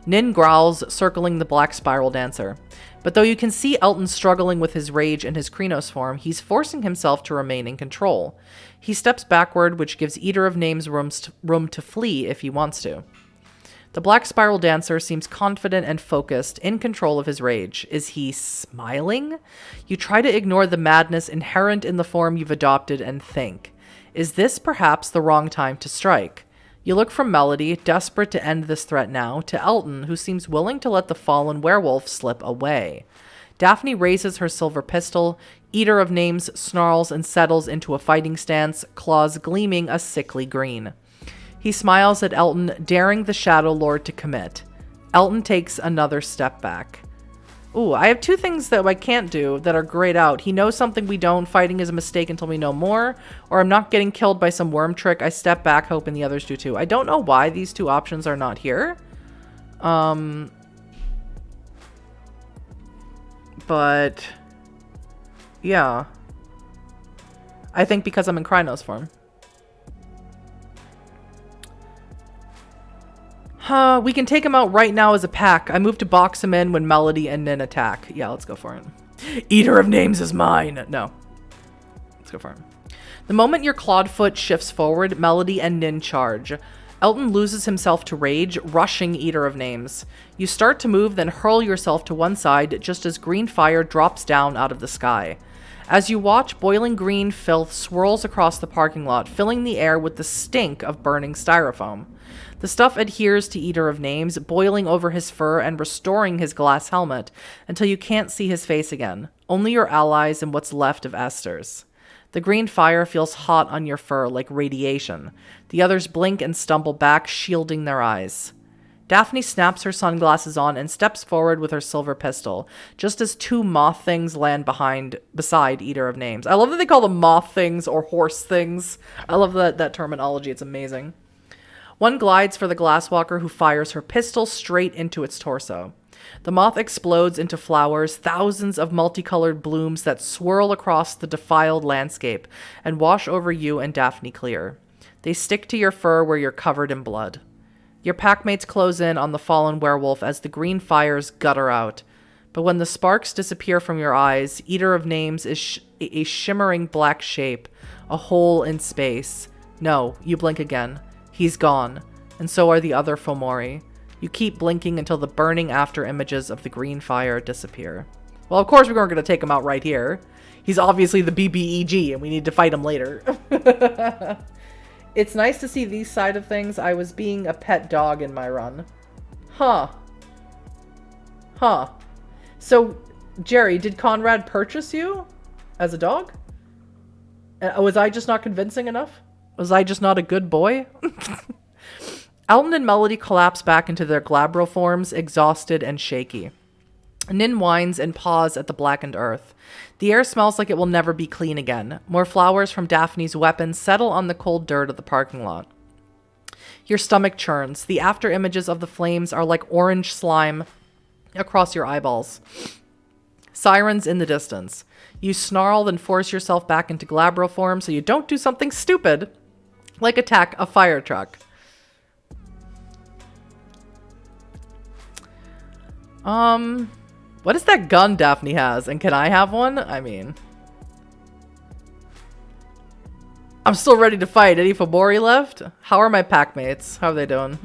Nin growls, circling the black spiral dancer. But though you can see Elton struggling with his rage in his Krynos form, he's forcing himself to remain in control. He steps backward, which gives Eater of Names room to flee if he wants to. The black spiral dancer seems confident and focused, in control of his rage. Is he smiling? You try to ignore the madness inherent in the form you've adopted and think, is this perhaps the wrong time to strike? You look from Melody, desperate to end this threat now, to Elton, who seems willing to let the fallen werewolf slip away. Daphne raises her silver pistol. Eater of Names snarls and settles into a fighting stance, claws gleaming a sickly green. He smiles at Elton, daring the Shadow Lord to commit. Elton takes another step back. Ooh, I have two things that I can't do that are grayed out. He knows something we don't. Fighting is a mistake until we know more. Or I'm not getting killed by some worm trick. I step back, hoping the others do too. I don't know why these two options are not here. But... yeah. I think because I'm in Krynos form. We can take him out right now as a pack. I move to box him in when Melody and Nin attack. Yeah, let's go for it. Eater of Names is mine. No. Let's go for him. The moment your clawed foot shifts forward, Melody and Nin charge. Elton loses himself to rage, rushing Eater of Names. You start to move, then hurl yourself to one side just as green fire drops down out of the sky. As you watch, boiling green filth swirls across the parking lot, filling the air with the stink of burning styrofoam. The stuff adheres to Eater of Names, boiling over his fur and restoring his glass helmet until you can't see his face again. Only your allies and what's left of Esther's. The green fire feels hot on your fur like radiation. The others blink and stumble back, shielding their eyes. Daphne snaps her sunglasses on and steps forward with her silver pistol, just as two moth things land beside Eater of Names. I love that they call them moth things or horse things. I love that terminology. It's amazing. One glides for the glasswalker, who fires her pistol straight into its torso. The moth explodes into flowers, thousands of multicolored blooms that swirl across the defiled landscape and wash over you and Daphne clear. They stick to your fur where you're covered in blood. Your packmates close in on the fallen werewolf as the green fires gutter out. But when the sparks disappear from your eyes, Eater of Names is a shimmering black shape, a hole in space. No, you blink again. He's gone, and so are the other Fomori. You keep blinking until the burning after images of the green fire disappear. Well, of course we weren't going to take him out right here. He's obviously the BBEG, and we need to fight him later. It's nice to see these side of things. I was being a pet dog in my run. Huh. So, Jerry, did Conrad purchase you as a dog? Was I just not convincing enough? Was I just not a good boy? Elton and Melody collapse back into their glabro forms, exhausted and shaky. Nin whines and paws at the blackened earth. The air smells like it will never be clean again. More flowers from Daphne's weapon settle on the cold dirt of the parking lot. Your stomach churns. The after images of the flames are like orange slime across your eyeballs. Sirens in the distance. You snarl, then force yourself back into glabro form so you don't do something stupid, like attack a fire truck. What is that gun Daphne has? And can I have one? I mean, I'm still ready to fight. Any Fomori left? How are my packmates? How are they doing?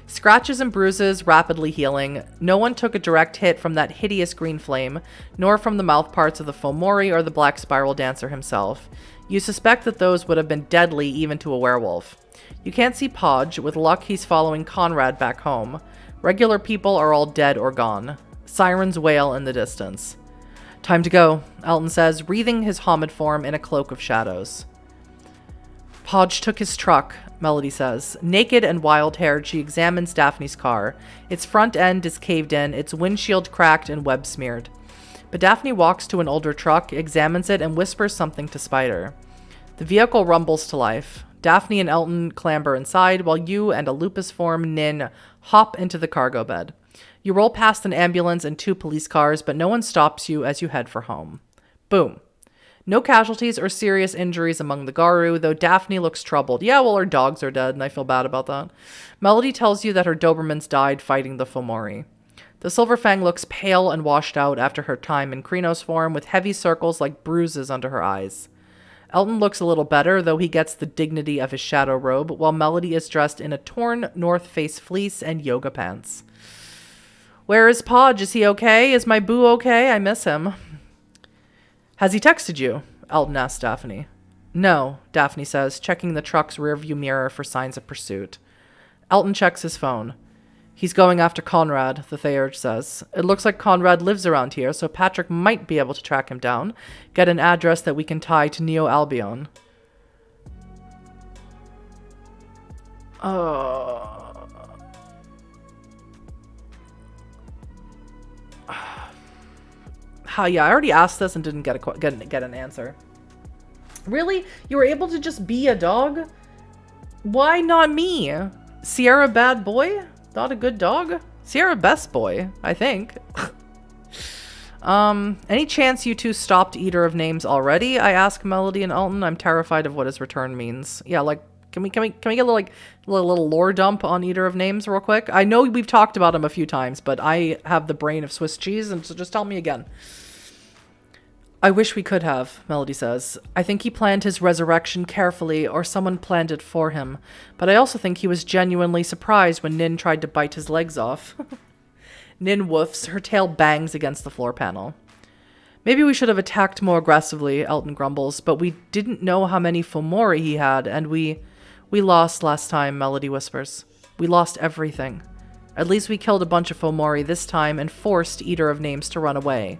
Scratches and bruises, rapidly healing. No one took a direct hit from that hideous green flame, nor from the mouth parts of the Fomori or the black spiral dancer himself. You suspect that those would have been deadly even to a werewolf. You can't see Podge. With luck, he's following Conrad back home. Regular people are all dead or gone. Sirens wail in the distance. Time to go, Elton says, wreathing his Homid form in a cloak of shadows. Podge took his truck, Melody says. Naked and wild-haired, she examines Daphne's car. Its front end is caved in, its windshield cracked and web-smeared. But Daphne walks to an older truck, examines it, and whispers something to Spider. The vehicle rumbles to life. Daphne and Elton clamber inside, while you and a lupus form, Nin, hop into the cargo bed. You roll past an ambulance and 2 police cars, but no one stops you as you head for home. Boom. No casualties or serious injuries among the Garu, though Daphne looks troubled. Yeah, well, her dogs are dead, and I feel bad about that. Melody tells you that her Dobermans died fighting the Fomori. The Silverfang looks pale and washed out after her time in Krynos form, with heavy circles like bruises under her eyes. Elton looks a little better, though he gets the dignity of his shadow robe, while Melody is dressed in a torn North Face fleece and yoga pants. Where is Podge? Is he okay? Is my boo okay? I miss him. Has he texted you? Elton asks Daphne. No, Daphne says, checking the truck's rearview mirror for signs of pursuit. Elton checks his phone. He's going after Conrad, the Theurge says. It looks like Conrad lives around here, so Patrick might be able to track him down, get an address that we can tie to Neo Albion. Yeah, I already asked this and didn't get an answer. Really? You were able to just be a dog? Why not me? Sierra bad boy? Not a good dog? Sierra best boy, I think. Any chance you two stopped Eater of Names already? I ask Melody and Elton. I'm terrified of what his return means. Yeah, like, can we get a little lore dump on Eater of Names real quick? I know we've talked about him a few times, but I have the brain of Swiss cheese, and so just tell me again. I wish we could have, Melody says. I think he planned his resurrection carefully, or someone planned it for him. But I also think he was genuinely surprised when Nin tried to bite his legs off. Nin woofs, her tail bangs against the floor panel. Maybe we should have attacked more aggressively, Elton grumbles, but we didn't know how many Fomori he had, and we lost last time, Melody whispers. We lost everything. At least we killed a bunch of Fomori this time and forced Eater of Names to run away.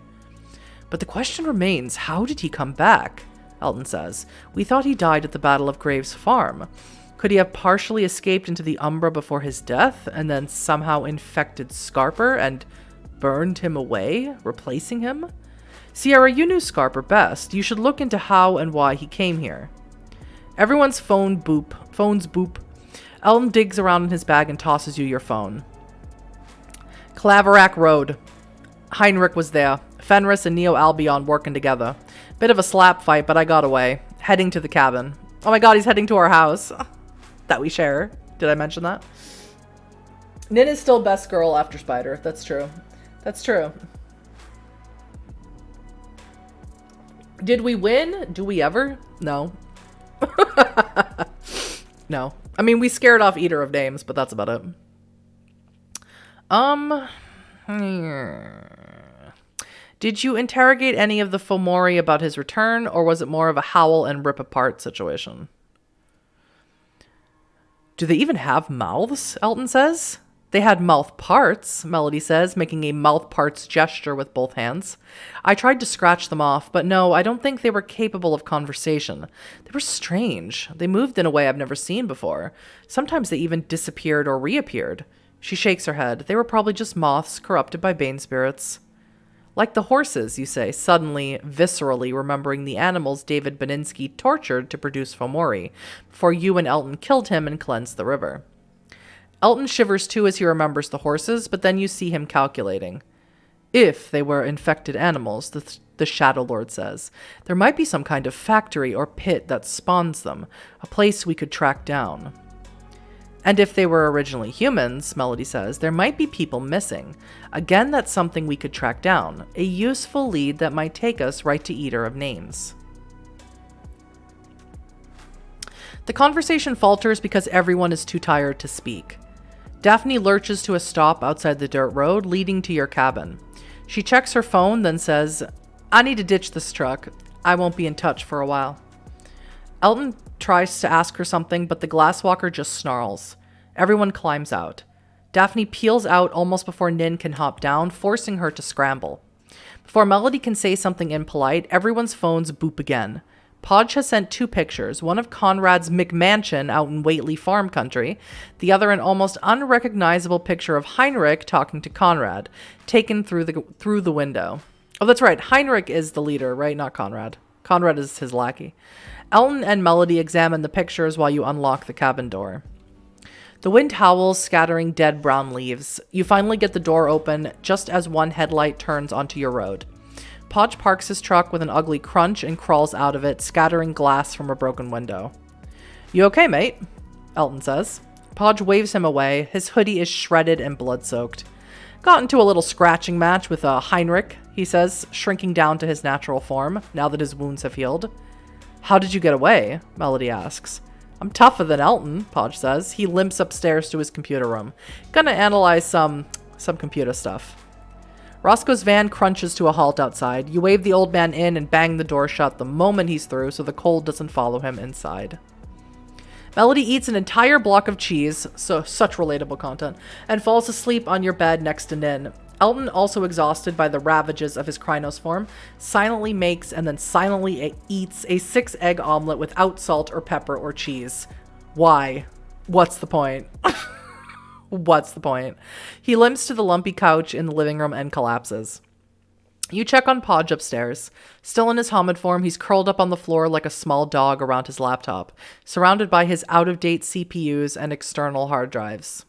But the question remains, how did he come back? Elton says. We thought he died at the Battle of Graves Farm. Could he have partially escaped into the Umbra before his death, and then somehow infected Scarper and burned him away, replacing him? Sierra, you knew Scarper best. You should look into how and why he came here. Everyone's phones boop. Elton digs around in his bag and tosses you your phone. Claverack Road. Heinrich was there. Fenris and Neo Albion working together. Bit of a slap fight, but I got away. Heading to the cabin. Oh my god, he's heading to our house. That we share. Did I mention that? Nin is still best girl after Spider. That's true. That's true. Did we win? Do we ever? No. No. I mean, we scared off Eater of Names, but that's about it. Did you interrogate any of the Fomori about his return, or was it more of a howl and rip apart situation? Do they even have mouths? Elton says. They had mouth parts, Melody says, making a mouth parts gesture with both hands. I tried to scratch them off, but no, I don't think they were capable of conversation. They were strange. They moved in a way I've never seen before. Sometimes they even disappeared or reappeared. She shakes her head. They were probably just moths corrupted by bane spirits. Like the horses, you say, suddenly, viscerally remembering the animals David Beninsky tortured to produce Fomori, before you and Elton killed him and cleansed the river. Elton shivers too as he remembers the horses, but then you see him calculating. If they were infected animals, the Shadow Lord says, there might be some kind of factory or pit that spawns them, a place we could track down. And if they were originally humans, Melody says, there might be people missing. Again, that's something we could track down. A useful lead that might take us right to Eater of Names. The conversation falters because everyone is too tired to speak. Daphne lurches to a stop outside the dirt road leading to your cabin. She checks her phone, then says, I need to ditch this truck. I won't be in touch for a while. Elton tries to ask her something, but the glasswalker just snarls. Everyone climbs out. Daphne peels out almost before Nin can hop down, forcing her to scramble. Before Melody can say something impolite, everyone's phones boop again. Podge has sent 2 pictures, one of Conrad's McMansion out in Whately farm country, the other an almost unrecognizable picture of Heinrich talking to Conrad, taken through the window. Oh, that's right. Heinrich is the leader, right? Not Conrad. Conrad is his lackey. Elton and Melody examine the pictures while you unlock the cabin door. The wind howls, scattering dead brown leaves. You finally get the door open just as one headlight turns onto your road. Podge parks his truck with an ugly crunch and crawls out of it, scattering glass from a broken window. You okay, mate? Elton says. Podge waves him away. His hoodie is shredded and blood-soaked. Got into a little scratching match with Heinrich, he says, shrinking down to his natural form, now that his wounds have healed. How did you get away? Melody asks. I'm tougher than Elton, Podge says. He limps upstairs to his computer room. Gonna analyze some computer stuff. Roscoe's van crunches to a halt outside. You wave the old man in and bang the door shut the moment he's through so the cold doesn't follow him inside. Melody eats an entire block of cheese, so such relatable content, and falls asleep on your bed next to Nin. Elton, also exhausted by the ravages of his Krynos form, silently makes and then silently eats a 6-egg omelet without salt or pepper or cheese. Why? What's the point? What's the point? He limps to the lumpy couch in the living room and collapses. You check on Podge upstairs. Still in his Hamid form, he's curled up on the floor like a small dog around his laptop, surrounded by his out-of-date CPUs and external hard drives.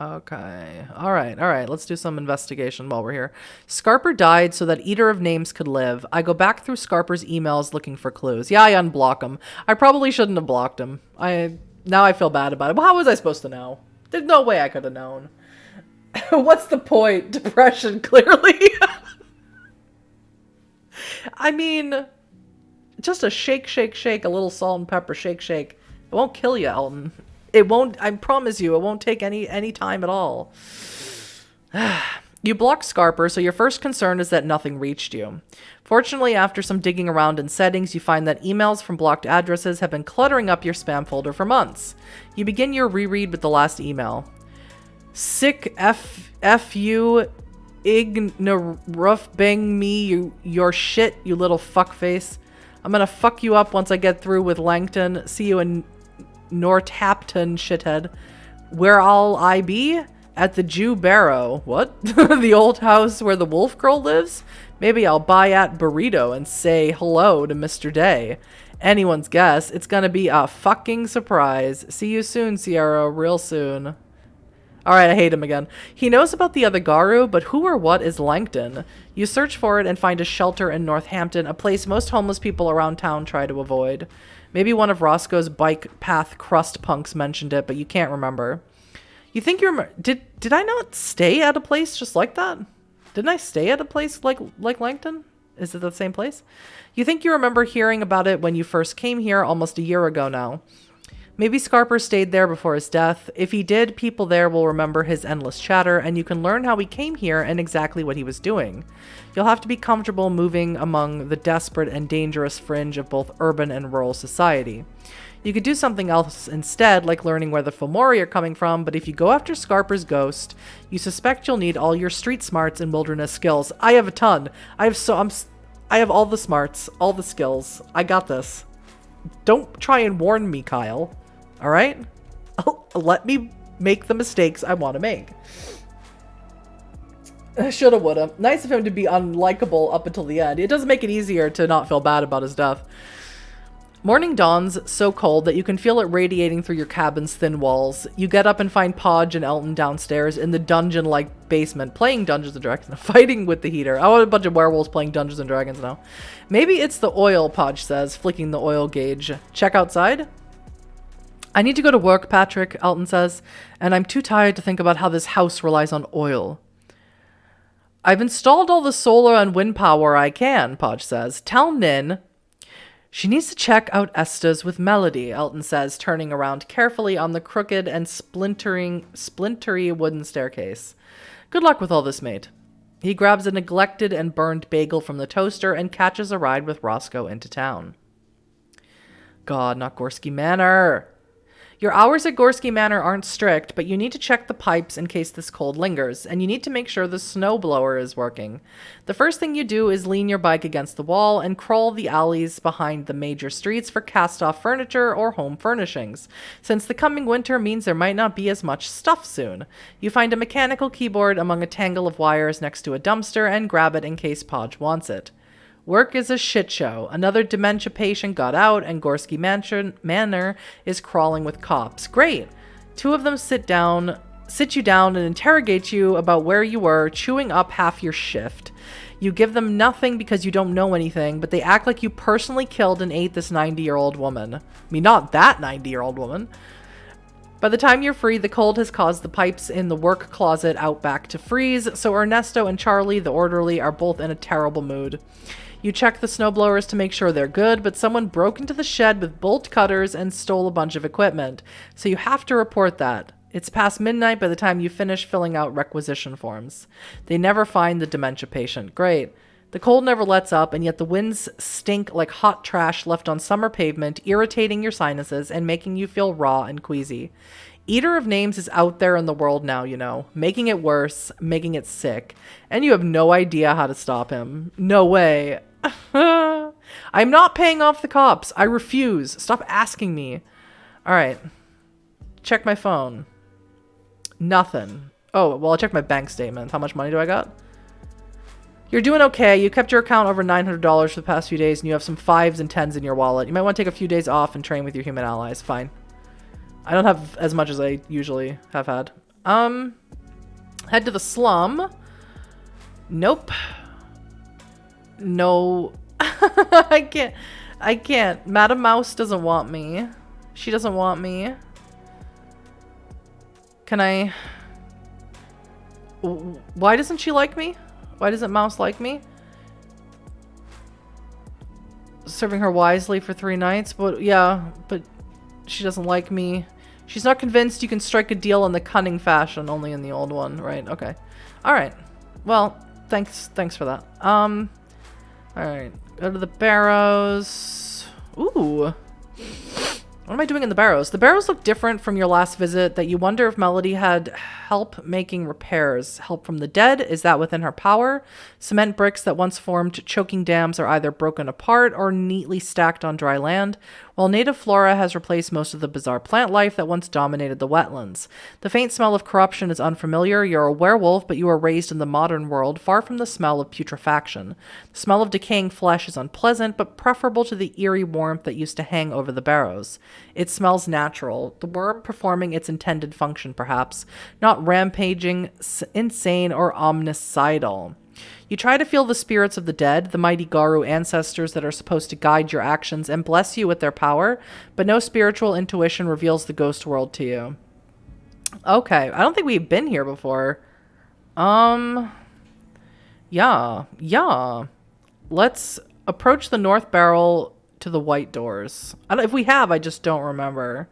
Okay. All right. Let's do some investigation while we're here. Scarper died so that Eater of Names could live. I go back through Scarper's emails looking for clues. Yeah, I unblock him. I probably shouldn't have blocked him. Now I feel bad about it. Well, how was I supposed to know? There's no way I could have known. What's the point? Depression, clearly. I mean, just a shake, a little salt and pepper, shake. It won't kill you, Elton. It won't, I promise you, it won't take any time at all. You block Scarper, so your first concern is that nothing reached you. Fortunately, after some digging around in settings, you find that emails from blocked addresses have been cluttering up your spam folder for months. You begin your reread with the last email. Sick F you ignoruf bang me your shit, you little fuckface. I'm gonna fuck you up once I get through with Langton. See you in Northampton, shithead. Where all I be? At the Jew Barrow. What? The old house where the wolf girl lives? Maybe I'll buy at Burrito and say hello to Mr. Day. Anyone's guess. It's gonna be a fucking surprise. See you soon, Sierra. Real soon. Alright, I hate him again. He knows about the other Garu, but who or what is Langton? You search for it and find a shelter in Northampton, a place most homeless people around town try to avoid. Maybe one of Roscoe's bike path crust punks mentioned it, but you can't remember. You think you remember... Did I not stay at a place just like that? Didn't I stay at a place like Langton? Is it the same place? You think you remember hearing about it when you first came here almost a year ago now. Maybe Scarper stayed there before his death. If he did, people there will remember his endless chatter, and you can learn how he came here and exactly what he was doing. You'll have to be comfortable moving among the desperate and dangerous fringe of both urban and rural society. You could do something else instead, like learning where the Fomori are coming from, but if you go after Scarper's ghost, you suspect you'll need all your street smarts and wilderness skills. I have a ton. I have all the smarts, all the skills. I got this. Don't try and warn me, Kyle. All right? Let me make the mistakes I want to make. Shoulda, woulda. Nice of him to be unlikable up until the end. It does make it easier to not feel bad about his death. Morning dawns so cold that you can feel it radiating through your cabin's thin walls. You get up and find Podge and Elton downstairs in the dungeon-like basement, playing Dungeons & Dragons, fighting with the heater. I want a bunch of werewolves playing Dungeons & Dragons now. Maybe it's the oil, Podge says, flicking the oil gauge. Check outside? I need to go to work, Patrick, Elton says, and I'm too tired to think about how this house relies on oil. I've installed all the solar and wind power I can, Podge says. Tell Nin... She needs to check out Esther's with Melody, Elton says, turning around carefully on the crooked and splintery wooden staircase. Good luck with all this, mate. He grabs a neglected and burned bagel from the toaster and catches a ride with Roscoe into town. God, not Gorski Manor. Your hours at Gorski Manor aren't strict, but you need to check the pipes in case this cold lingers, and you need to make sure the snowblower is working. The first thing you do is lean your bike against the wall and crawl the alleys behind the major streets for cast-off furniture or home furnishings, since the coming winter means there might not be as much stuff soon. You find a mechanical keyboard among a tangle of wires next to a dumpster and grab it in case Podge wants it. Work is a shit show. Another dementia patient got out, and Gorski Manor is crawling with cops. Great. Two of them sit sit you down and interrogate you about where you were, chewing up half your shift. You give them nothing because you don't know anything, but they act like you personally killed and ate this 90-year-old woman. I mean, not that 90-year-old woman. By the time you're free, the cold has caused the pipes in the work closet out back to freeze, so Ernesto and Charlie, the orderly, are both in a terrible mood. You check the snowblowers to make sure they're good, but someone broke into the shed with bolt cutters and stole a bunch of equipment, so you have to report that. It's past midnight by the time you finish filling out requisition forms. They never find the dementia patient. Great. The cold never lets up, and yet the winds stink like hot trash left on summer pavement, irritating your sinuses and making you feel raw and queasy. Eater of Names is out there in the world now, you know, making it worse, making it sick, and you have no idea how to stop him. No way. I'm not paying off the cops. I refuse. Stop asking me. All right. Check my phone. Nothing. Oh, well, I'll check my bank statement. How much money do I got? You're doing okay. You kept your account over $900 for the past few days, and you have some 5s and 10s in your wallet. You might want to take a few days off and train with your human allies. Fine. I don't have as much as I usually have had. Head to the slum. Nope. No. I can't. Madam Mouse doesn't want me. She doesn't want me. Can I... Why doesn't she like me? Why doesn't Mouse like me? Serving her wisely for 3 nights, but yeah, but she doesn't like me. She's not convinced you can strike a deal in the cunning fashion, only in the old one, right? Okay. All right. Well, thanks for that. All right. Go to the barrows. Ooh. What am I doing in the barrows? The barrows look different from your last visit, that you wonder if Melody had help making repairs. Help from the dead? Is that within her power? Cement bricks that once formed choking dams are either broken apart or neatly stacked on dry land, while native flora has replaced most of the bizarre plant life that once dominated the wetlands. The faint smell of corruption is unfamiliar. You're a werewolf, but you were raised in the modern world, far from the smell of putrefaction. The smell of decaying flesh is unpleasant, but preferable to the eerie warmth that used to hang over the barrows. It smells natural, the worm performing its intended function, perhaps, not rampaging, insane, or omnicidal. You try to feel the spirits of the dead, the mighty Garu ancestors that are supposed to guide your actions and bless you with their power, but no spiritual intuition reveals the ghost world to you. Okay, I don't think we've been here before. Yeah. Let's approach the north barrel to the white doors. If we have, I just don't remember.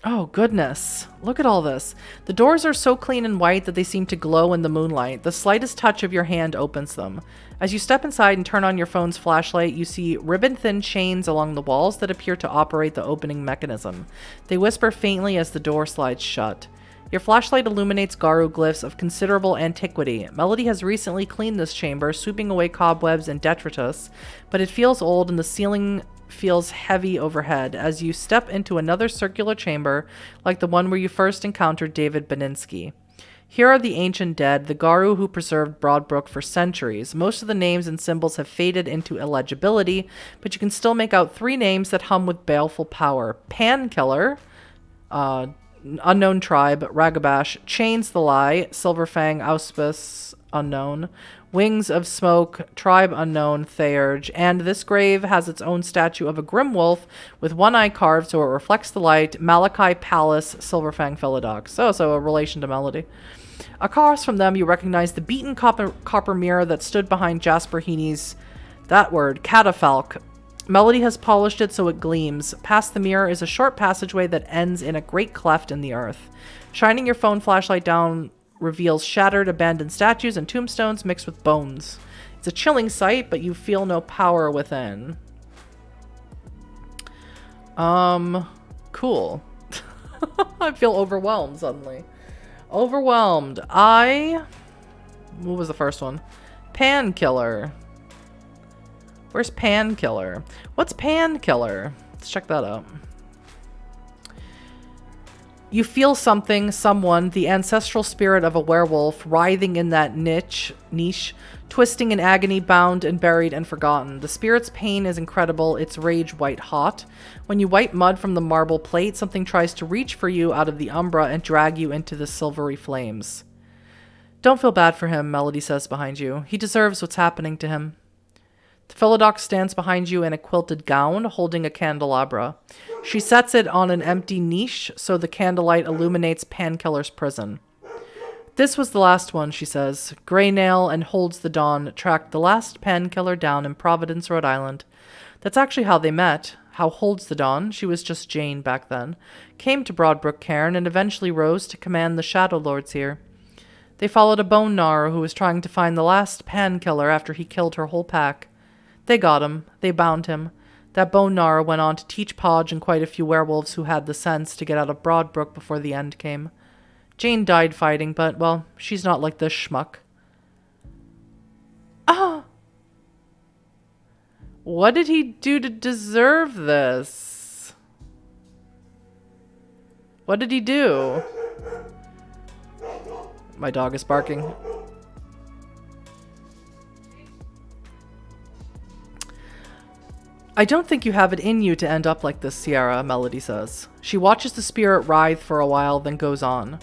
Oh, goodness. Look at all this. The doors are so clean and white that they seem to glow in the moonlight. The slightest touch of your hand opens them. As you step inside and turn on your phone's flashlight, you see ribbon-thin chains along the walls that appear to operate the opening mechanism. They whisper faintly as the door slides shut. Your flashlight illuminates Garu glyphs of considerable antiquity. Melody has recently cleaned this chamber, sweeping away cobwebs and detritus, but it feels old and the ceiling feels heavy overhead as you step into another circular chamber like the one where you first encountered David Beninsky. Here are the ancient dead, the Garu who preserved Broadbrook for centuries. Most of the names and symbols have faded into illegibility, but you can still make out 3 names that hum with baleful power. Pankiller, unknown tribe, Ragabash, Chains the Lie, Silverfang, Auspice, unknown, Wings of Smoke, tribe unknown, Theurge, and this grave has its own statue of a grim wolf with one eye carved so it reflects the light, Malachi Palace, Silverfang Philodox. So a relation to Melody. Across from them, you recognize the beaten copper mirror that stood behind Jasper Heaney's, catafalque. Melody has polished it so it gleams. Past the mirror is a short passageway that ends in a great cleft in the earth. Shining your phone flashlight down reveals shattered, abandoned statues and tombstones mixed with bones. It's a chilling sight, but you feel no power within. Cool. I feel overwhelmed suddenly. Overwhelmed. What was the first one? Pankiller. Where's Pankiller? What's Pankiller? Let's check that out. You feel something, someone, the ancestral spirit of a werewolf, writhing in that niche, twisting in agony, bound and buried and forgotten. The spirit's pain is incredible, its rage white hot. When you wipe mud from the marble plate, something tries to reach for you out of the umbra and drag you into the silvery flames. Don't feel bad for him, Melody says behind you. He deserves what's happening to him. The Philodox stands behind you in a quilted gown, holding a candelabra. She sets it on an empty niche so the candlelight illuminates Pankiller's prison. This was the last one, she says. Greynail and Holds the Dawn tracked the last Pankiller down in Providence, Rhode Island. That's actually how they met. How Holds the Dawn, she was just Jane back then, came to Broadbrook Cairn and eventually rose to command the Shadow Lords here. They followed a bone gnawer who was trying to find the last Pankiller after he killed her whole pack. They got him. They bound him. That bone gnawer went on to teach Podge and quite a few werewolves who had the sense to get out of Broadbrook before the end came. Jane died fighting, but, well, she's not like this schmuck. Ah! What did he do to deserve this? What did he do? My dog is barking. I don't think you have it in you to end up like this, Sierra, Melody says. She watches the spirit writhe for a while, then goes on.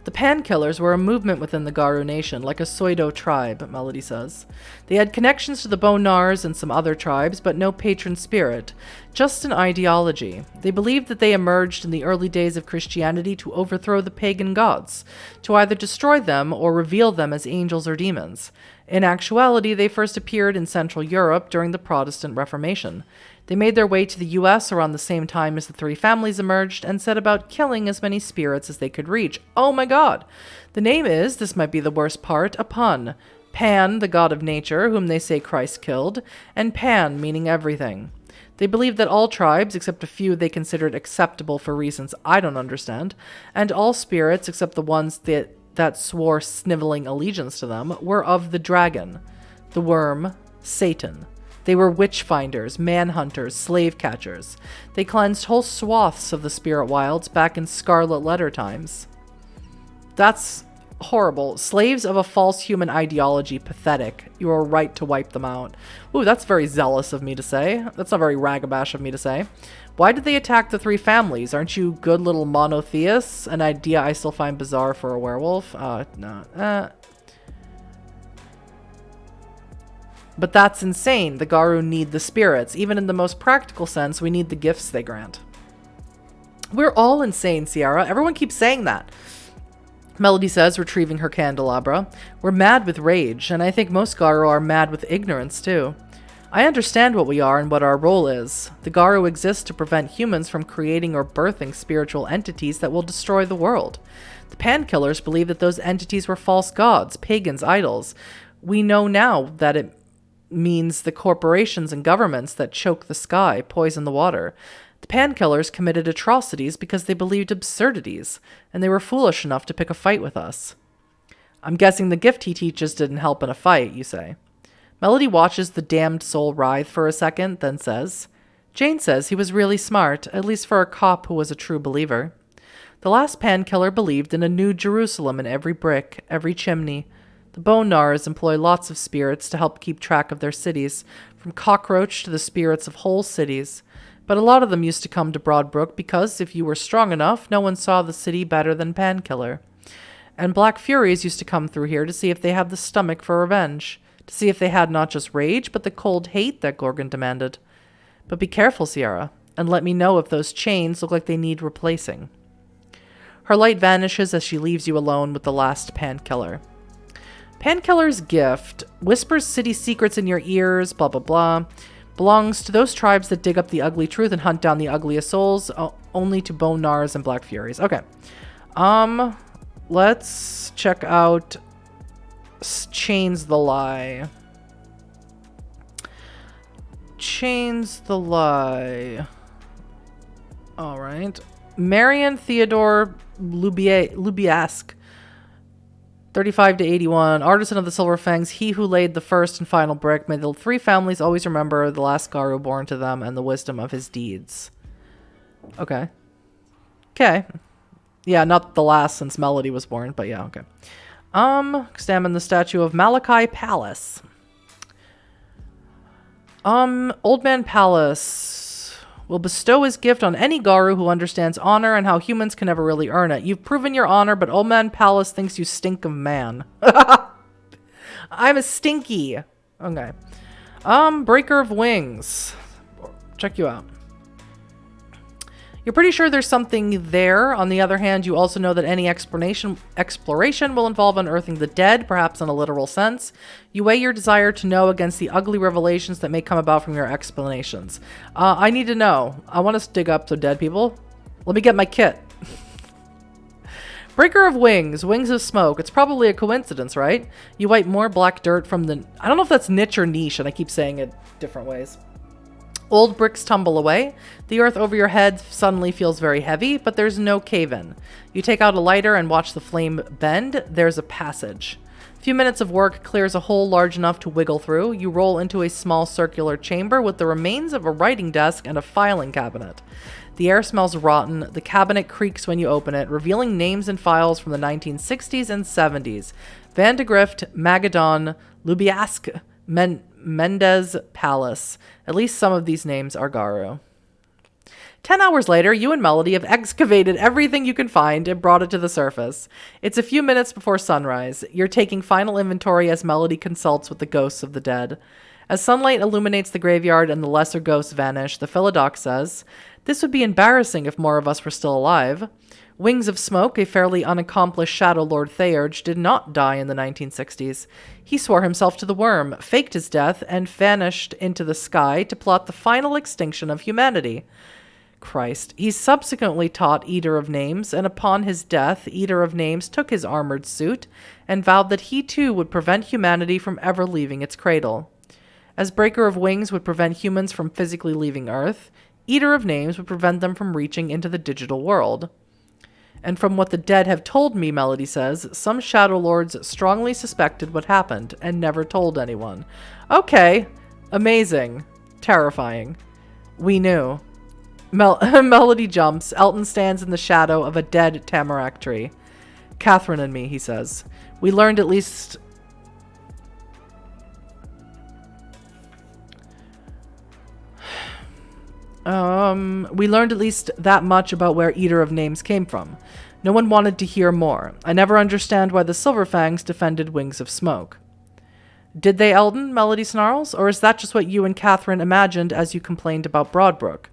The Pankillers were a movement within the Garu Nation, like a pseudo tribe, Melody says. They had connections to the Bone Gnawers and some other tribes, but no patron spirit, just an ideology. They believed that they emerged in the early days of Christianity to overthrow the pagan gods, to either destroy them or reveal them as angels or demons. In actuality, they first appeared in Central Europe during the Protestant Reformation. They made their way to the U.S. around the same time as the three families emerged and set about killing as many spirits as they could reach. Oh my god! The name is, this might be the worst part, a pun. Pan, the god of nature, whom they say Christ killed, and Pan, meaning everything. They believed that all tribes, except a few they considered acceptable for reasons I don't understand, and all spirits, except the ones that swore sniveling allegiance to them, were of the dragon, the worm, Satan. They were witch-finders, man-hunters, slave-catchers. They cleansed whole swaths of the spirit wilds back in Scarlet Letter times. That's horrible. Slaves of a false human ideology, pathetic. You are right to wipe them out. Ooh, that's very zealous of me to say. That's not very ragabash of me to say. Why did they attack the three families? Aren't you good little monotheists? An idea I still find bizarre for a werewolf. No. But that's insane. The Garu need the spirits. Even in the most practical sense, we need the gifts they grant. We're all insane, Sierra. Everyone keeps saying that. Melody says, retrieving her candelabra. We're mad with rage, and I think most Garu are mad with ignorance, too. I understand what we are and what our role is. The Garu exist to prevent humans from creating or birthing spiritual entities that will destroy the world. The Pankillers believe that those entities were false gods, pagans, idols. We know now that it means the corporations and governments that choke the sky, poison the water. The Pankillers committed atrocities because they believed absurdities, and they were foolish enough to pick a fight with us. I'm guessing the gift he teaches didn't help in a fight, you say. Melody watches the damned soul writhe for a second, then says, Jane says he was really smart, at least for a cop who was a true believer. The last Pankiller believed in a new Jerusalem in every brick, every chimney. The Bone Gnawers employ lots of spirits to help keep track of their cities, from cockroach to the spirits of whole cities. But a lot of them used to come to Broadbrook because, if you were strong enough, no one saw the city better than Pankiller. And Black Furies used to come through here to see if they had the stomach for revenge, to see if they had not just rage, but the cold hate that Gorgon demanded. But be careful, Sierra, and let me know if those chains look like they need replacing. Her light vanishes as she leaves you alone with the last Pankiller. Pankiller's gift whispers city secrets in your ears, blah, blah, blah. Belongs to those tribes that dig up the ugly truth and hunt down the ugliest souls, only to Bone Gnawers and Black Furies. Okay. Let's check out Chains the Lie. Chains the Lie. All right. Marion Theodore Lubiask. 35 to 81, artisan of the Silver Fangs, he who laid the first and final brick. May the three families always remember the last Garu born to them and the wisdom of his deeds. Okay. Yeah, not the last since Melody was born, but yeah, okay. Examine the statue of Malachi Palace. Old Man Palace will bestow his gift on any Garu who understands honor and how humans can never really earn it. You've proven your honor, but Old Man Palace thinks you stink of man. I'm a stinky. Okay. Breaker of Wings. Check you out. You're pretty sure there's something there. On the other hand, you also know that any exploration will involve unearthing the dead, perhaps in a literal sense. You weigh your desire to know against the ugly revelations that may come about from your explanations. I need to know. I want to dig up some dead people. Let me get my kit. Breaker of Wings, Wings of Smoke. It's probably a coincidence, right? You wipe more black dirt from the... I don't know if that's niche or niche, and I keep saying it different ways. Old bricks tumble away. The earth over your head suddenly feels very heavy, but there's no cave-in. You take out a lighter and watch the flame bend. There's a passage. A few minutes of work clears a hole large enough to wiggle through. You roll into a small circular chamber with the remains of a writing desk and a filing cabinet. The air smells rotten. The cabinet creaks when you open it, revealing names and files from the 1960s and 70s. Van de Grift, Magadon, Lubiask, Mendez Palace. At least some of these names are Garu. 10 hours later, you and Melody have excavated everything you can find and brought it to the surface. It's a few minutes before sunrise. You're taking final inventory as Melody consults with the ghosts of the dead. As sunlight illuminates the graveyard and the lesser ghosts vanish, the Philodox says, "This would be embarrassing if more of us were still alive." Wings of Smoke, a fairly unaccomplished Shadow Lord Theurge, did not die in the 1960s. He swore himself to the worm, faked his death, and vanished into the sky to plot the final extinction of humanity. Christ. He subsequently taught Eater of Names, and upon his death, Eater of Names took his armored suit and vowed that he too would prevent humanity from ever leaving its cradle. As Breaker of Wings would prevent humans from physically leaving Earth, Eater of Names would prevent them from reaching into the digital world. And from what the dead have told me, Melody says, some Shadow Lords strongly suspected what happened and never told anyone. Okay. Amazing. Terrifying. We knew. Melody jumps. Elton stands in the shadow of a dead tamarack tree. Catherine and me, he says. We learned at least... we learned at least that much about where Eater of Names came from. No one wanted to hear more. I never understand why the Silverfangs defended Wings of Smoke. Did they, Eldon? Melody snarls. Or is that just what you and Catherine imagined as you complained about Broadbrook?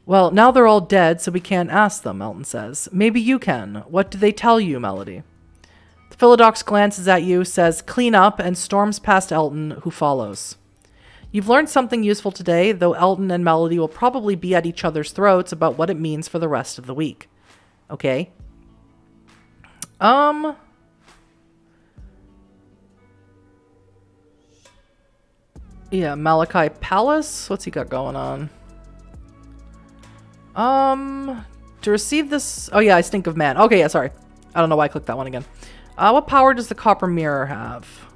Well, now they're all dead, so we can't ask them, Elton says. Maybe you can. What do they tell you, Melody? The Philodox glances at you, says, clean up, and storms past Elton, who follows. You've learned something useful today, though Elton and Melody will probably be at each other's throats about what it means for the rest of the week. Okay. Yeah, Malachi Palace. What's he got going on? To receive this... Oh, yeah, I stink of man. Okay, yeah, sorry. I don't know why I clicked that one again. What power does the Copper Mirror have?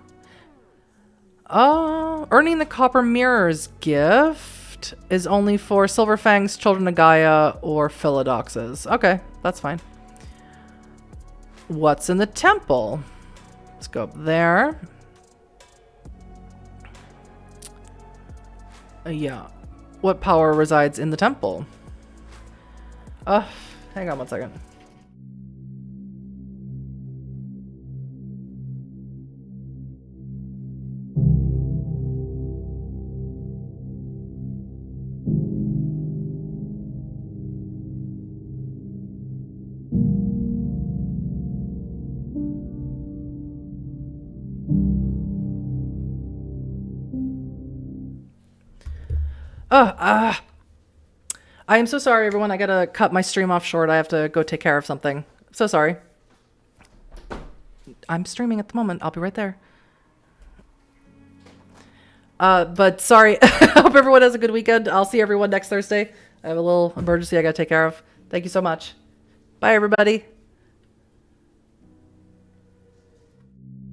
Earning the Copper Mirror's gift is only for Silverfangs, Children of Gaia, or Philodoxes. Okay, that's fine. What's in the temple? Let's go up there. Yeah. What power resides in the temple? Hang on one second. I am so sorry, everyone. I gotta cut my stream off short. I have to go take care of something. So sorry. I'm streaming at the moment. I'll be right there. But sorry. I hope everyone has a good weekend. I'll see everyone next Thursday. I have a little emergency I gotta take care of. Thank you so much. Bye, everybody.